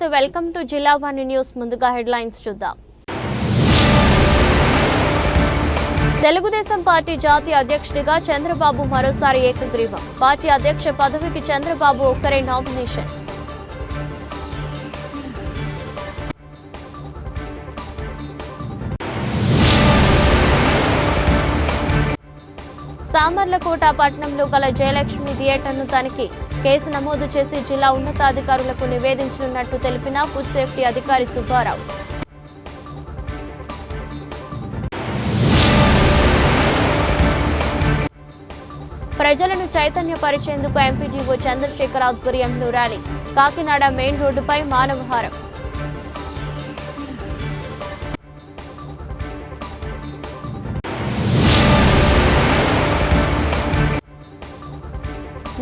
నమస్తే, welcome to జిల్లా one news. ముందుగా హెడ్లైన్స్ చూద్దాం. తెలుగుదేశం పార్టీ జాతీయ అధ్యక్షుడిగా చంద్రబాబు మరోసారి ఏకగ్రీవం. పార్టీ అధ్యక్ష పదవికి చంద్రబాబు ఒక్కరే నామినేషన్. సామర్లకోట పట్టణంలో గల జయలక్ష్మి థియేటర్ను తనిఖీ. కేసు నమోదు చేసి జిల్లా ఉన్నతాధికారులకు నివేదించనున్నట్టు తెలిపిన ఫుడ్ సేఫ్టీ అధికారి సుబ్బారావు. ప్రజలను చైతన్యపరిచేందుకు ఎంపీడీఓ చంద్రశేఖర్ ఆధ్వర్యంలో ర్యాలీ. కాకినాడ మెయిన్ రోడ్డుపై మానవహారం.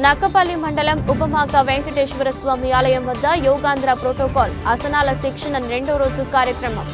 నక్కపల్లి మండలం ఉపమాక వెంకటేశ్వర స్వామి ఆలయం వద్ద యోగాంధ్ర ప్రోటోకాల్ ఆసనాల శిక్షణ 2వ రోజు కార్యక్రమం.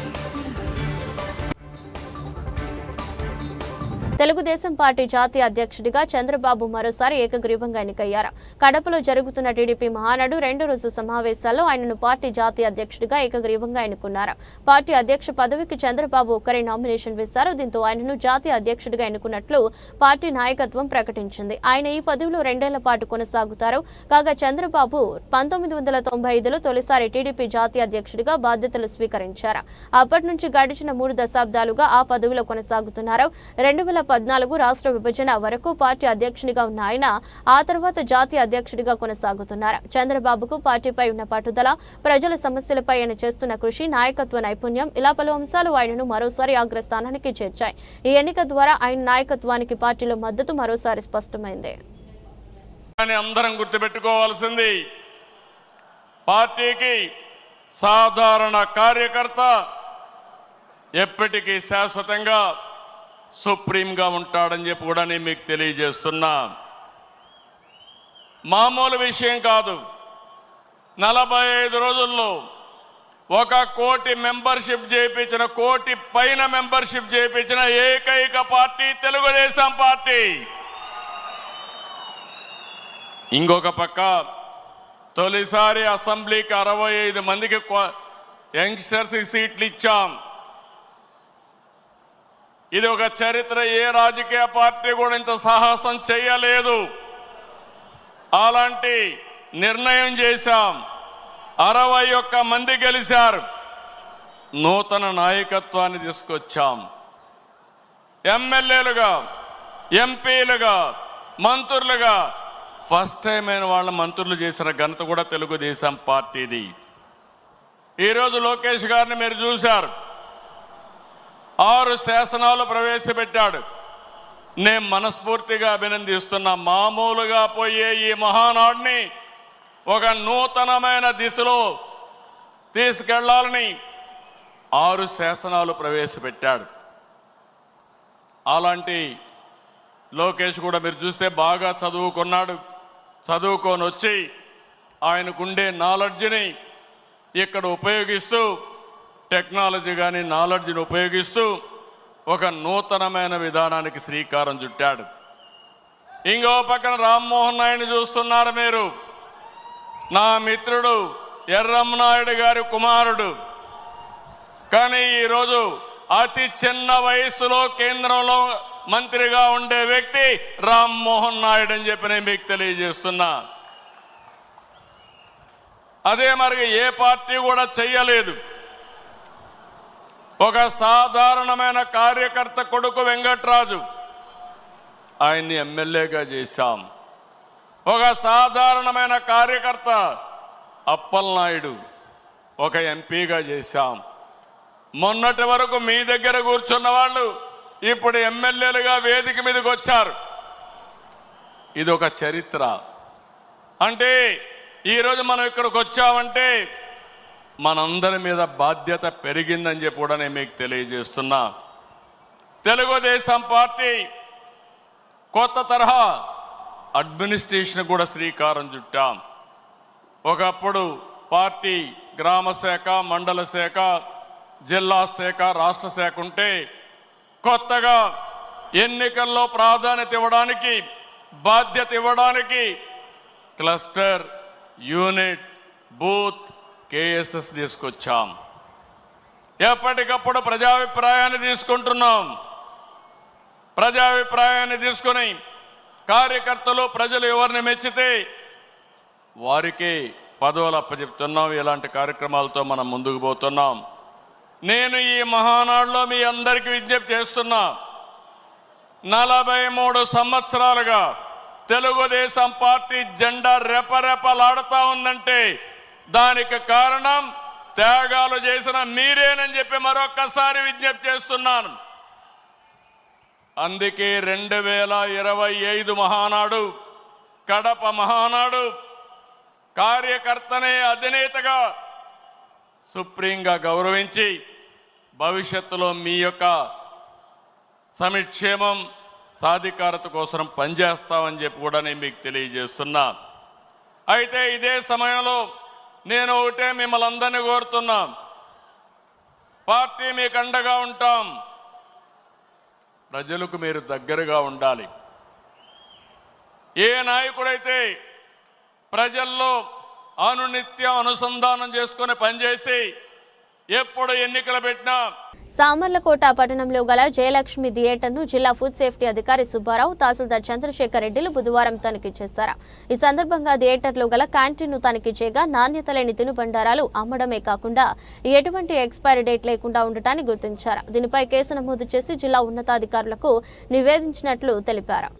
తెలుగుదేశం పార్టీ జాతీయ అధ్యక్షుడిగా చంద్రబాబు మరోసారి ఏకగ్రీవంగా ఎన్నికయ్యారు. కడపలో జరుగుతున్న టీడీపీ మహానాడు 2వ రోజు సమావేశాల్లో ఆయనను పార్టీ జాతీయ అధ్యక్షుడిగా ఏకగ్రీవంగా ఎన్నుకున్నారు. పార్టీ అధ్యక్ష పదవికి చంద్రబాబు ఒక్కరే నామినేషన్ వేశారు. దీంతో ఆయనను జాతీయ అధ్యక్షుడిగా ఎన్నుకున్నట్లు పార్టీ నాయకత్వం ప్రకటించింది. ఆయన ఈ పదవిలో 2 ఏళ్ల పాటు కొనసాగుతారు. కాగా చంద్రబాబు 1995లో తొలిసారి టీడీపీ జాతీయ అధ్యక్షుడిగా బాధ్యతలు స్వీకరించారు. అప్పటి నుంచి గడిచిన 3 దశాబ్దాలుగా ఆ పదవిలో కొనసాగుతున్నారు. 2014 రాష్ట్ర విభజన వరకు పార్టీ అధ్యక్షునిగా ఉన్న ఆయన ఆ తర్వాత జాతీయ అధ్యక్షుడిగా కొనసాగుతున్నారు. చంద్రబాబుకు పార్టీపై ఉన్న పట్టుదల, ప్రజల సమస్యలపై ఆయన చేస్తున్న కృషి, నాయకత్వ నైపుణ్యం ఇలా పలు అంశాలు ఆయనను మరోసారి అగ్రస్థానానికి చేర్చాయి. ఈ ఎన్నిక ద్వారా ఆయన నాయకత్వానికి పార్టీలో మద్దతు మరోసారి స్పష్టమైంది. అందరం గుర్తుపెట్టుకోవాల్సింది, పార్టీకి సాధారణ కార్యకర్త ఎప్పటికీ శాశ్వతంగా సుప్రీంగా ఉంటాడని చెప్పి కూడా నేను మీకు తెలియజేస్తున్నా. మామూలు విషయం కాదు. 45 రోజుల్లో 1 కోటి మెంబర్షిప్ చేయించిన, 1 కోటి పైన మెంబర్షిప్ చేయించిన ఏకైక పార్టీ తెలుగుదేశం పార్టీ. ఇంకొక పక్క తొలిసారి అసెంబ్లీకి 65 మందికి యంగ్స్టర్స్కి సీట్లు ఇచ్చాం. ఇది ఒక చరిత్ర. ఏ రాజకీయ పార్టీ కూడా ఇంత సాహసం చేయలేదు. అలాంటి నిర్ణయం చేశాం. 61 మంది గెలిచారు. నూతన నాయకత్వాన్ని తీసుకొచ్చాం. ఎమ్మెల్యేలుగా, ఎంపీలుగా, మంత్రులుగా ఫస్ట్ టైం అయిన వాళ్ళ మంత్రులు చేసిన ఘనత కూడా తెలుగుదేశం పార్టీది. ఈరోజు లోకేష్ గారిని మీరు చూశారు. 6 శాసనాలు ప్రవేశపెట్టాడు. నేను మనస్ఫూర్తిగా అభినందిస్తున్నా. మామూలుగా పోయే ఈ మహానాడిని ఒక నూతనమైన దిశలో తీసుకెళ్లాలని 6 శాసనాలు ప్రవేశపెట్టాడు. అలాంటి లోకేష్ కూడా మీరు చూస్తే బాగా చదువుకున్నాడు. చదువుకొని వచ్చి ఆయనకుండే నాలెడ్జ్ని ఇక్కడ ఉపయోగిస్తూ, టెక్నాలజీ కానీ నాలెడ్జ్ని ఉపయోగిస్తూ ఒక నూతనమైన విధానానికి శ్రీకారం చుట్టాడు. ఇంకో పక్కన రామ్మోహన్ నాయుడు చూస్తున్నారు మీరు. నా మిత్రుడు ఎర్రమనాయుడు గారి కుమారుడు. కానీ ఈరోజు అతి చిన్న వయసులో కేంద్రంలో మంత్రిగా ఉండే వ్యక్తి రామ్మోహన్ నాయుడు అని చెప్పి నేను మీకు తెలియజేస్తున్నా. అదే మరి ఏ పార్టీ కూడా చెయ్యలేదు. ఒక సాధారణమైన కార్యకర్త కొడుకు వెంకట్రాజు, ఆయన్ని ఎమ్మెల్యేగా చేశాం. ఒక సాధారణమైన కార్యకర్త అప్పలనాయుడు ఒక ఎంపీగా చేశాం. మొన్నటి వరకు మీ దగ్గర కూర్చున్న వాళ్ళు ఇప్పుడు ఎమ్మెల్యేలుగా వేదిక మీదకి వచ్చారు. ఇది ఒక చరిత్ర. అంటే ఈరోజు మనం ఇక్కడికి వచ్చామంటే మనందరి మీద బాధ్యత పెరిగిందని చెప్పి కూడా నేను మీకు తెలియజేస్తున్నా. తెలుగుదేశం పార్టీ కొత్త తరహా అడ్మినిస్ట్రేషన్ కూడా శ్రీకారం చుట్టాం. ఒకప్పుడు పార్టీ గ్రామ శాఖ, మండల శాఖ, జిల్లా శాఖ, రాష్ట్ర శాఖ ఉంటే కొత్తగా ఎన్నికల్లో ప్రాధాన్యత ఇవ్వడానికి, బాధ్యత ఇవ్వడానికి క్లస్టర్, యూనిట్, బూత్, KSS తీసుకొచ్చాం. ఎప్పటికప్పుడు ప్రజాభిప్రాయాన్ని తీసుకుంటున్నాం. ప్రజాభిప్రాయాన్ని తీసుకుని కార్యకర్తలు ప్రజలు ఎవరిని మెచ్చితే వారికి పదవులు అప్పచెప్తున్నాం. ఇలాంటి కార్యక్రమాలతో మనం ముందుకు పోతున్నాం. నేను ఈ మహానాడులో మీ అందరికీ విజ్ఞప్తి చేస్తున్నా. 43 సంవత్సరాలుగా తెలుగుదేశం పార్టీ జెండా రెపరెపలాడుతూ ఉందంటే దానికి కారణం త్యాగాలు చేసిన మీరేనని చెప్పి మరొక్కసారి విజ్ఞప్తి చేస్తున్నాను. అందుకే 2025 మహానాడు, కడప మహానాడు కార్యకర్తనే అధినేతగా సుప్రీంగా గౌరవించి భవిష్యత్తులో మీ యొక్క సంక్షేమం సాధికారత కోసం పనిచేస్తామని చెప్పి కూడా నేను మీకు తెలియజేస్తున్నా. అయితే ఇదే సమయంలో నేను ఒకటే మిమ్మల్ని అందరినీ కోరుతున్నా. పార్టీ మీకు అండగా ఉంటాం. ప్రజలకు మీరు దగ్గరగా ఉండాలి. ఏ నాయకుడైతే ప్రజల్లో అనునిత్యం అనుసంధానం చేసుకుని పనిచేసి ఎప్పుడు ఎన్నికలు పెట్టినా సామర్లకోట పట్టణంలో గల జయలక్ష్మి థియేటర్ను జిల్లా ఫుడ్ సేఫ్టీ అధికారి సుబ్బారావు, తహసీల్దార్ చంద్రశేఖర్ రెడ్డిలు బుధవారం తనిఖీ చేశారు. ఈ సందర్భంగా థియేటర్లో గల క్యాంటీన్ను తనిఖీ చేయగా నాణ్యత లేని తినుబండారాలు అమ్మడమే కాకుండా ఎటువంటి ఎక్స్పైరీ డేట్ లేకుండా ఉండటాన్ని గుర్తించారు. దీనిపై కేసు నమోదు చేసి జిల్లా ఉన్నతాధికారులకు నివేదించినట్లు తెలిపారు.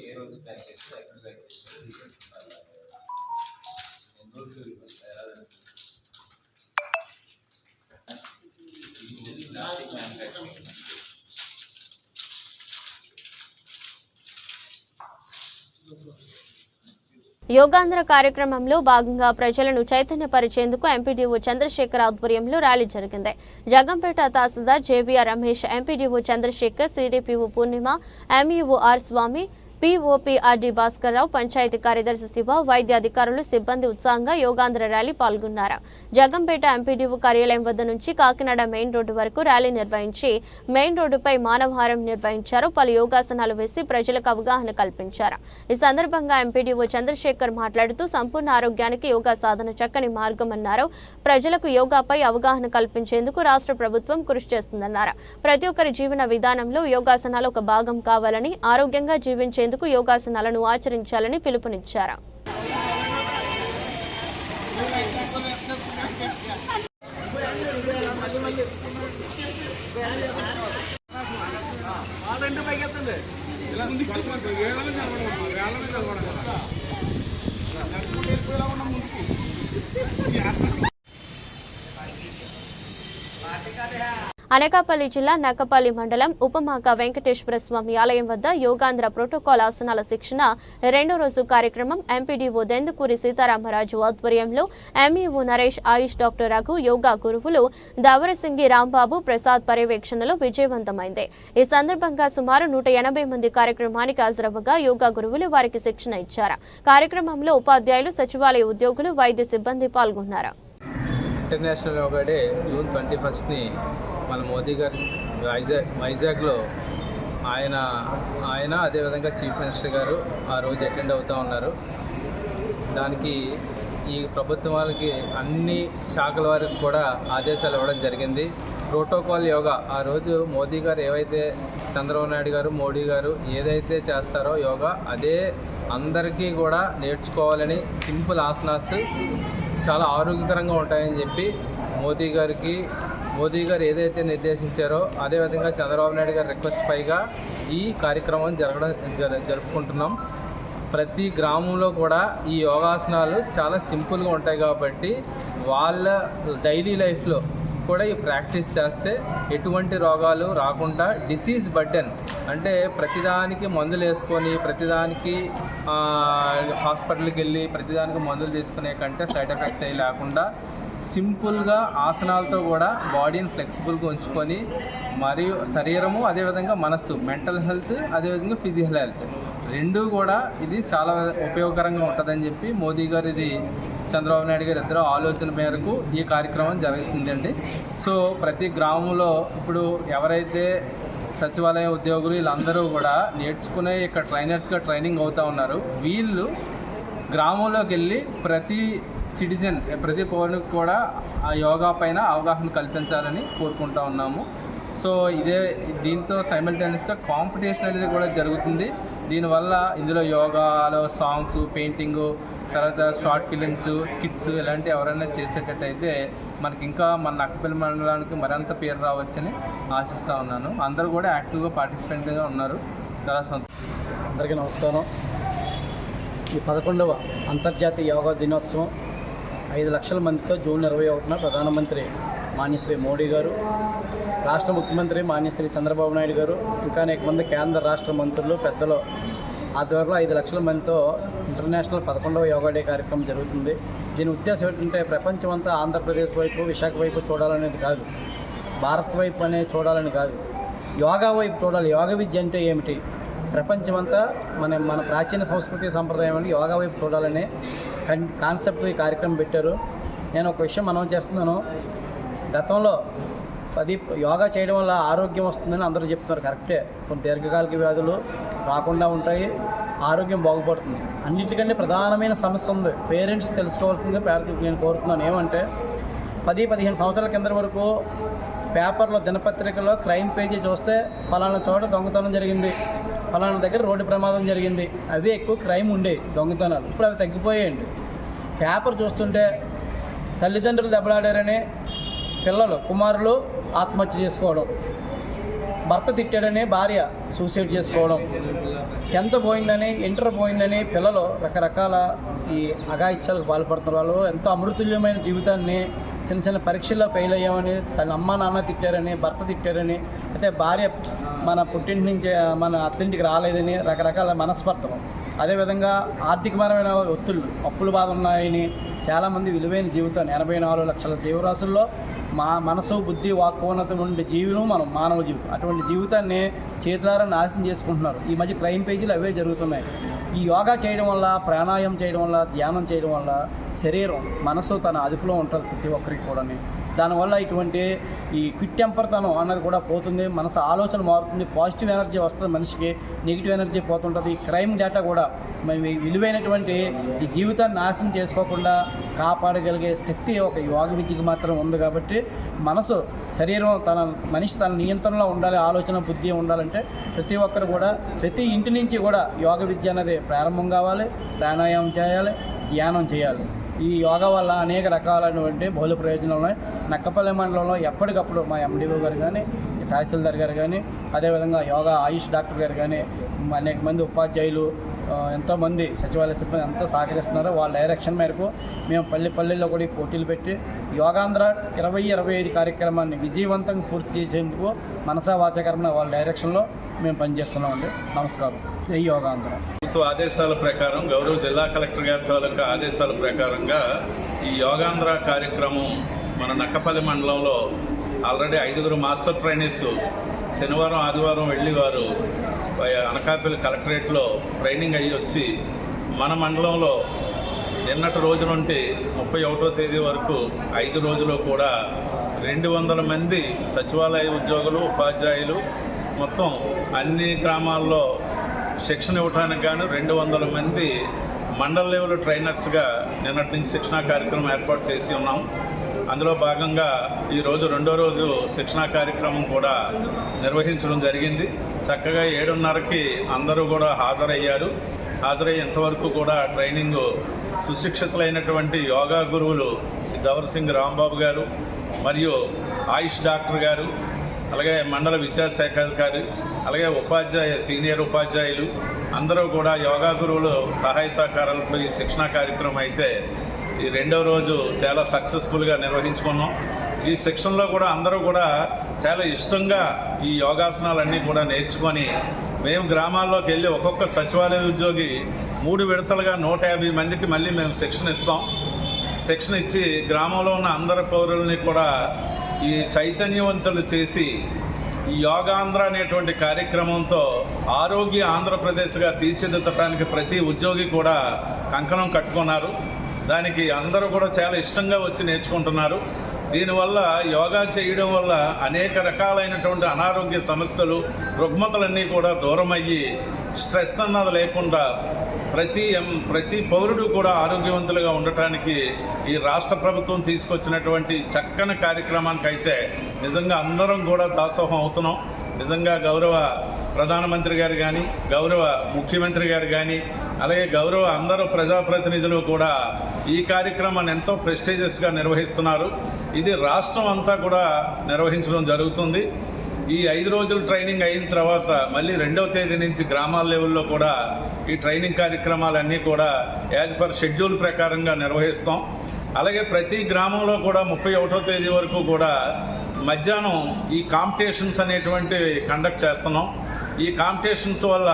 ఏ రోజు ప్యాక్ చేస్తే ఎక్కడ ప్యాక్ చేస్తే యోగాంధ్ర కార్యక్రమంలో భాగంగా ప్రజలను చైతన్యపరిచేందుకు ఎంపీడీఓ చంద్రశేఖర్ ఆధ్వర్యంలో ర్యాలీ జరిగింది. Jaggampeta tahsildar JBR Ramesh, MPDO Chandrashekhar, CDPO Purnima, MEO R Swamy, POPRD Bhaskarrao, panchayat కార్యదర్శి శివ, వైద్య అధికారులు, సిబ్బంది ఉత్సాహంగా యోగాంధ్ర ర్యాలీ పాల్గొన్నారు. జగంపేట ఎంపీడీఓ కార్యాలయం వద్ద నుంచి కాకినాడ మెయిన్ రోడ్డు వరకు ర్యాలీ నిర్వహించి మెయిన్ రోడ్డుపై మానవహారం నిర్వహించారు. పలు యోగాసనాలు వేసి ప్రజలకు అవగాహన కల్పించారు. ఈ సందర్భంగా ఎంపీడీఓ చంద్రశేఖర్ మాట్లాడుతూ సంపూర్ణ ఆరోగ్యానికి యోగా సాధన చక్కని మార్గమన్నారు. ప్రజలకు యోగాపై అవగాహన కల్పించేందుకు రాష్ట్ర ప్రభుత్వం కృషి చేస్తుందన్నారు. ప్రతి ఒక్కరి జీవన విధానంలో యోగాసనాలు ఒక భాగం కావాలని, ఆరోగ్యంగా జీవించేందుకు యోగాసనాలను ఆచరించాలని పిలుపునిచ్చారు. అనకాపల్లి జిల్లా నక్కపల్లి మండలం ఉపమాక వెంకటేశ్వర స్వామి ఆలయం వద్ద యోగాంధ్ర ప్రోటోకాల్ ఆసనాల శిక్షణ 2వ రోజు కార్యక్రమం ఎంపీడీఓ దెందుకూరి సీతారామరాజు ఆధ్వర్యంలో ఎంఈఓ నరేష్, ఆయుష్ డాక్టర్ రఘు, యోగా గురువులు దవరసింగి రాంబాబు ప్రసాద్ పర్యవేక్షణలో విజయవంతమైంది. ఈ సందర్భంగా సుమారు 180 మంది కార్యక్రమానికి హాజరవ్వగా యోగా గురువులు వారికి శిక్షణ ఇచ్చారు. కార్యక్రమంలో ఉపాధ్యాయులు, సచివాలయ ఉద్యోగులు, వైద్య సిబ్బంది పాల్గొన్నారు. ఇంటర్నేషనల్ యోగా డే జూన్ 21ని మన మోదీ గారు వైజాగ్లో ఆయన అదేవిధంగా చీఫ్ మినిస్టర్ గారు ఆ రోజు అటెండ్ అవుతూ ఉన్నారు. దానికి ఈ ప్రభుత్వం వాళ్ళకి అన్ని శాఖల వారికి కూడా ఆదేశాలు ఇవ్వడం జరిగింది. ప్రోటోకాల్ యోగా. ఆ రోజు మోదీ గారు ఏవైతే చంద్రబాబు నాయుడు గారు మోడీ గారు ఏదైతే చేస్తారో యోగా అదే అందరికీ కూడా నేర్చుకోవాలని సింపుల్ ఆసనాస్ చాలా ఆరోగ్యకరంగా ఉంటాయని చెప్పి మోదీ గారు ఏదైతే నిర్దేశించారో అదేవిధంగా చంద్రబాబు నాయుడు గారి రిక్వెస్ట్ పైగా ఈ కార్యక్రమం జరుపుకుంటున్నాం. ప్రతి గ్రామంలో కూడా ఈ యోగాసనాలు చాలా సింపుల్గా ఉంటాయి కాబట్టి వాళ్ళ డైలీ లైఫ్లో కూడా ఈ ప్రాక్టీస్ చేస్తే ఎటువంటి రోగాలు రాకుండా డిసీజ్ బర్డెన్ అంటే ప్రతిదానికి మందులు వేసుకొని ప్రతిదానికి హాస్పిటల్కి వెళ్ళి ప్రతిదానికి మందులు తీసుకునే కంటే సైడ్ ఎఫెక్ట్స్ అవి లేకుండా సింపుల్గా ఆసనాలతో కూడా బాడీని ఫ్లెక్సిబుల్గా ఉంచుకొని మరియు శరీరము అదేవిధంగా మనస్సు మెంటల్ హెల్త్ అదేవిధంగా ఫిజికల్ హెల్త్ రెండూ కూడా ఇది చాలా ఉపయోగకరంగా ఉంటుందని చెప్పి మోదీ గారు ఇది చంద్రబాబు నాయుడు గారు ఇద్దరు ఆలోచన మేరకు ఈ కార్యక్రమం జరుగుతుందండి. సో ప్రతి గ్రామంలో ఇప్పుడు ఎవరైతే సచివాలయ ఉద్యోగులు వీళ్ళందరూ కూడా నేర్చుకునే ఇక్కడ ట్రైనర్స్గా ట్రైనింగ్ అవుతూ ఉన్నారు. వీళ్ళు గ్రామంలోకి వెళ్ళి ప్రతి సిటిజన్ ప్రతి పౌరునికి కూడా ఆ యోగా పైన అవగాహన కల్పించాలని కోరుకుంటూ ఉన్నాము. సో దీంతో సైమల్టేనియస్గా కాంపిటీషన్ అనేది కూడా జరుగుతుంది. దీనివల్ల ఇందులో యోగాలో సాంగ్స్, పెయింటింగు, తర్వాత షార్ట్ ఫిలిమ్స్, స్కిట్స్ ఇలాంటివి ఎవరైనా చేసేటట్టయితే మనకి ఇంకా మన నక్కపల్లి మండలానికి మరింత పేరు రావచ్చని ఆశిస్తూ ఉన్నాను. అందరూ కూడా యాక్టివ్గా పార్టిసిపెంట్గా ఉన్నారు. చాలా అందరికీ నమస్కారం. ఈ 11వ అంతర్జాతీయ యోగా దినోత్సవం 5 లక్షల మందితో జూన్ 21న ప్రధానమంత్రి మాన్యశ్రీ మోడీ గారు, రాష్ట్ర ముఖ్యమంత్రి మాన్యశ్రీ చంద్రబాబు నాయుడు గారు, ఇంకా అనేక మంది కేంద్ర రాష్ట్ర మంత్రులు పెద్దలు ఆధ్వర్యంలో 5 లక్షల మందితో ఇంటర్నేషనల్ 11వ యోగా డే కార్యక్రమం జరుగుతుంది. దీని ఉద్దేశం ఏంటంటే ప్రపంచం అంతా ఆంధ్రప్రదేశ్ వైపు, విశాఖ వైపు చూడాలనేది కాదు, భారత్ వైపు అనేది చూడాలని కాదు, యోగా వైపు చూడాలి. యోగా విద్య అంటే ఏమిటి, ప్రపంచమంతా మన ప్రాచీన సంస్కృతి సంప్రదాయం అని యోగా వైపు చూడాలనే కాన్సెప్ట్ ఈ కార్యక్రమం పెట్టారు. నేను ఒక విషయం మనం చేస్తున్నాను. గతంలో యోగా చేయడం వల్ల ఆరోగ్యం వస్తుందని అందరూ చెప్తున్నారు, కరెక్టే. కొన్ని దీర్ఘకాలిక వ్యాధులు రాకుండా ఉంటాయి, ఆరోగ్యం బాగుపడుతుంది. అన్నిటికంటే ప్రధానమైన సమస్య ఉంది, పేరెంట్స్ తెలుసుకోవాల్సిందిగా నేను కోరుతున్నాను. ఏమంటే 10-15 సంవత్సరాల కింద వరకు పేపర్లో దినపత్రికలో క్రైమ్ పేజీ చూస్తే ఫలానా చోట దొంగతనం జరిగింది, ఫలానా దగ్గర రోడ్డు ప్రమాదం జరిగింది, అవే ఎక్కువ క్రైమ్ ఉండేవి, దొంగతనాలు. ఇప్పుడు అవి తగ్గిపోయాయండి. పేపర్ చూస్తుంటే తల్లిదండ్రులు దెబ్బలాడారని పిల్లలు, కుమారులు ఆత్మహత్య చేసుకోవడం, భర్త తిట్టాడని భార్య సూసైడ్ చేసుకోవడం, 10th పోయిందని, ఇంటర్ పోయిందని పిల్లలు రకరకాల ఈ అఘాయిత్యాలకు పాల్పడుతున్న వాళ్ళు ఎంతో అమృతుల్యమైన జీవితాన్ని చిన్న చిన్న పరీక్షల్లో ఫెయిల్ అయ్యామని, తన అమ్మ నాన్న తిట్టారని, భర్త తిట్టారని, అయితే భార్య మన పుట్టింటి నుంచి మన అత్తింటికి రాలేదని రకరకాల మనస్పర్ధలు. అదేవిధంగా ఆర్థికపరమైన ఒత్తిళ్ళు, అప్పుల బాధ ఉన్నాయని చాలామంది విలువైన జీవితాన్ని 84 లక్షల జీవరాశుల్లో మనసు, బుద్ధి, వాక్కున్నత ఉండే జీవులు మనం మానవ జీవితం. అటువంటి జీవితాన్ని చేతులారా నాశనం చేసుకుంటున్నారు. ఈ మధ్య క్రైమ్ పేజీలు అవే జరుగుతున్నాయి. ఈ యోగా చేయడం వల్ల, ప్రాణాయామం చేయడం వల్ల, ధ్యానం చేయడం వల్ల శరీరం, మనసు తన అదుపులో ఉంటుంది ప్రతి ఒక్కరికి కూడా. దానివల్ల ఇటువంటి ఈ క్విక్ టెంపర్తనం అన్నది కూడా పోతుంది, మనసు ఆలోచన మారుతుంది, పాజిటివ్ ఎనర్జీ వస్తుంది మనిషికి, నెగిటివ్ ఎనర్జీ పోతుంటుంది. ఈ క్రైమ్ డేటా కూడా విలువైనటువంటి ఈ జీవితాన్ని నాశనం చేసుకోకుండా కాపాడగలిగే శక్తి ఒక యోగ విద్యకి మాత్రం ఉంది. కాబట్టి మనసు, శరీరం మనిషి తన నియంత్రణలో ఉండాలి, ఆలోచన, బుద్ధి ఉండాలంటే ప్రతి ఒక్కరు కూడా ప్రతి ఇంటి నుంచి కూడా యోగ విద్య అనేది ప్రారంభం కావాలి, ప్రాణాయామం చేయాలి, ధ్యానం చేయాలి. ఈ యోగా వల్ల అనేక రకాలైనటువంటి బహుళ ప్రయోజనాలు ఉన్నాయి. నక్కపల్లి మండలంలో ఎప్పటికప్పుడు మా ఎండిఓ గారు కానీ, తహసీల్దార్ గారు కానీ, అదేవిధంగా యోగా ఆయుష్ డాక్టర్ గారు కానీ, అనేక మంది ఉపాధ్యాయులు, ఎంతోమంది సచివాలయ సిబ్బంది ఎంతో సహకరిస్తున్నారు. వాళ్ళ డైరెక్షన్ మేరకు మేము పల్లెల్లో కూడా పోటీలు పెట్టి యోగాంధ్ర 2025 కార్యక్రమాన్ని విజయవంతంగా పూర్తి చేసేందుకు మనసా వాచకరమైన వాళ్ళ డైరెక్షన్లో మేము పనిచేస్తున్నామండి. నమస్కారం. జై యోగాంధ్ర. ప్రభుత్వ ఆదేశాల ప్రకారం, గౌరవ జిల్లా కలెక్టర్ గారి తాలూకా ఆదేశాల ప్రకారంగా ఈ యోగాంధ్ర కార్యక్రమం మన నక్కపల్లి మండలంలో ఆల్రెడీ 5 మాస్టర్ ట్రైనర్స్ శనివారం, ఆదివారం వెళ్ళి వారు అనకాపల్లి కలెక్టరేట్లో ట్రైనింగ్ అయ్యి వచ్చి మన మండలంలో నిన్నటి రోజు నుండి 31వ తేదీ వరకు 5 రోజులు కూడా 200 మంది సచివాలయ ఉద్యోగులు, ఉపాధ్యాయులు మొత్తం అన్ని గ్రామాల్లో శిక్షణ ఇవ్వడానికి గాను 200 మంది మండల లెవెల్ ట్రైనర్స్గా నిన్నటి నుంచి శిక్షణా కార్యక్రమం ఏర్పాటు చేసి ఉన్నాం. అందులో భాగంగా ఈరోజు రెండో రోజు శిక్షణా కార్యక్రమం కూడా నిర్వహించడం జరిగింది. చక్కగా 7:30కి అందరూ కూడా హాజరయ్యారు. ఇంతవరకు కూడా ట్రైనింగ్ సుశిక్షితులైనటువంటి యోగా గురువులు దవర్ సింగ్ రాంబాబు గారు మరియు ఆయుష్ డాక్టర్ గారు, అలాగే మండల విద్యాశాఖ అధికారి, అలాగే సీనియర్ ఉపాధ్యాయులు అందరూ కూడా యోగా గురువులు సహాయ సహకారాలతో ఈ శిక్షణా కార్యక్రమం అయితే ఈ రెండో రోజు చాలా సక్సెస్ఫుల్గా నిర్వహించుకున్నాం. ఈ శిక్షణలో కూడా అందరూ కూడా చాలా ఇష్టంగా ఈ యోగాసనాలన్నీ కూడా నేర్చుకొని మేము గ్రామాల్లోకి వెళ్ళి ఒక్కొక్క సచివాలయ ఉద్యోగి 3 విడతలుగా 150 మందికి మళ్ళీ మేము శిక్షణ ఇస్తాం. శిక్షణ ఇచ్చి గ్రామంలో ఉన్న అందరి పౌరుల్ని కూడా ఈ చైతన్యవంతులు చేసి ఈ యోగాంధ్ర అనేటువంటి కార్యక్రమంతో ఆరోగ్య ఆంధ్రప్రదేశ్గా తీర్చిదిద్దడానికి ప్రతి ఉద్యోగి కూడా కంకణం కట్టుకున్నారు. దానికి అందరూ కూడా చాలా ఇష్టంగా వచ్చి నేర్చుకుంటున్నారు. దీనివల్ల యోగా చేయడం వల్ల అనేక రకాలైనటువంటి అనారోగ్య సమస్యలు, రుగ్మతలన్నీ కూడా దూరం అయ్యి స్ట్రెస్ అన్నది లేకుండా ప్రతి పౌరుడు కూడా ఆరోగ్యవంతులుగా ఉండటానికి ఈ రాష్ట్ర ప్రభుత్వం తీసుకొచ్చినటువంటి చక్కని కార్యక్రమానికి అయితే నిజంగా అందరం కూడా దాసోహం అవుతున్నాం. నిజంగా గౌరవ ప్రధానమంత్రి గారు కానీ, గౌరవ ముఖ్యమంత్రి గారు కానీ, అలాగే గౌరవ అందరూ ప్రజాప్రతినిధులు కూడా ఈ కార్యక్రమాన్ని ఎంతో ప్రెస్టీజియస్గా నిర్వహిస్తున్నారు. ఇది రాష్ట్రం అంతా కూడా నిర్వహించడం జరుగుతుంది. ఈ 5 రోజులు ట్రైనింగ్ అయిన తర్వాత మళ్ళీ 2వ తేదీ నుంచి గ్రామాల లెవెల్లో కూడా ఈ ట్రైనింగ్ కార్యక్రమాలన్నీ కూడా యాజ్ పర్ షెడ్యూల్ ప్రకారంగా నిర్వహిస్తాం. అలాగే ప్రతి గ్రామంలో కూడా 31వ తేదీ వరకు కూడా మధ్యాహ్నం ఈ కాంపిటీషన్స్ అనేటువంటి కండక్ట్ చేస్తున్నాం. ఈ కాంపిటీషన్స్ వల్ల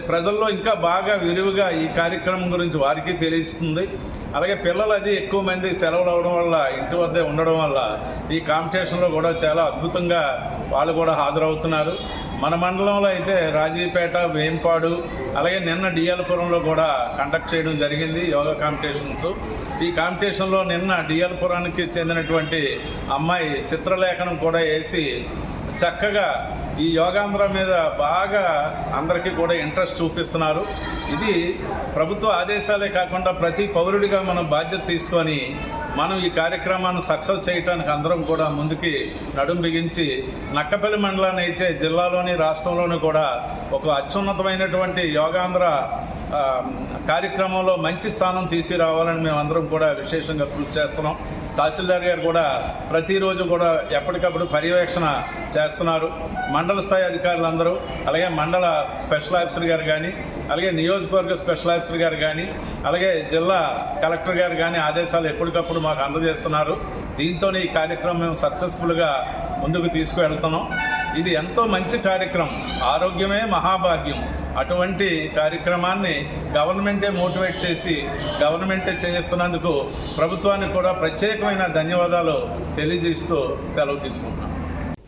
ప్రజల్లో ఇంకా బాగా విరివిగా ఈ కార్యక్రమం గురించి వారికి తెలియస్తుంది. అలాగే పిల్లలు అది ఎక్కువ మంది సెలవులు అవడం వల్ల, ఇంటి వద్దే ఉండడం వల్ల ఈ కాంపిటీషన్లో కూడా చాలా అద్భుతంగా వాళ్ళు కూడా హాజరవుతున్నారు. మన మండలంలో అయితే రాజీపేట, వేంపాడు, అలాగే నిన్న డిఎల్పురంలో కూడా కండక్ట్ చేయడం జరిగింది యోగా కాంపిటీషన్స్. ఈ కాంపిటీషన్లో నిన్న డిఎల్పురానికి చెందినటువంటి అమ్మాయి చిత్రలేఖనం కూడా వేసి చక్కగా ఈ యోగాంధ్ర మీద బాగా అందరికీ కూడా ఇంట్రెస్ట్ చూపిస్తున్నారు. ఇది ప్రభుత్వ ఆదేశాలే కాకుండా ప్రతి పౌరుడిగా మనం బాధ్యత తీసుకొని మనం ఈ కార్యక్రమాన్ని సక్సెస్ చేయడానికి అందరం కూడా ముందుకి నడుం బిగించి నక్కపల్లి మండలాన్ని అయితే జిల్లాలోని రాష్ట్రంలోని కూడా ఒక అత్యున్నతమైనటువంటి యోగాంధ్ర కార్యక్రమంలో మంచి స్థానం తీసుకురావాలని మేమందరం కూడా విశేషంగా కృషి చేస్తున్నాం. తహసీల్దార్ గారు కూడా ప్రతిరోజు కూడా ఎప్పటికప్పుడు పర్యవేక్షణ చేస్తున్నారు. మండల స్థాయి అధికారులందరూ, అలాగే మండల స్పెషల్ ఆఫీసర్ గారు కానీ, అలాగే నియోజకవర్గ స్పెషల్ ఆఫీసర్ గారు కానీ, అలాగే జిల్లా కలెక్టర్ గారు కానీ ఆదేశాలు ఎప్పటికప్పుడు మాకు అందజేస్తున్నారు. దీంతో ఈ కార్యక్రమం మేము సక్సెస్ఫుల్గా ముందుకు తీసుకువెళ్తున్నాం. ఇది ఎంతో మంచి కార్యక్రమం. ఆరోగ్యమే మహాభాగ్యం. అటువంటి కార్యక్రమాన్ని గవర్నమెంటే మోటివేట్ చేసి గవర్నమెంటే చేస్తున్నందుకు ప్రభుత్వానికి కూడా ప్రత్యేకమైన ధన్యవాదాలు తెలియజేస్తూ సెలవు తీసుకుంటున్నాం.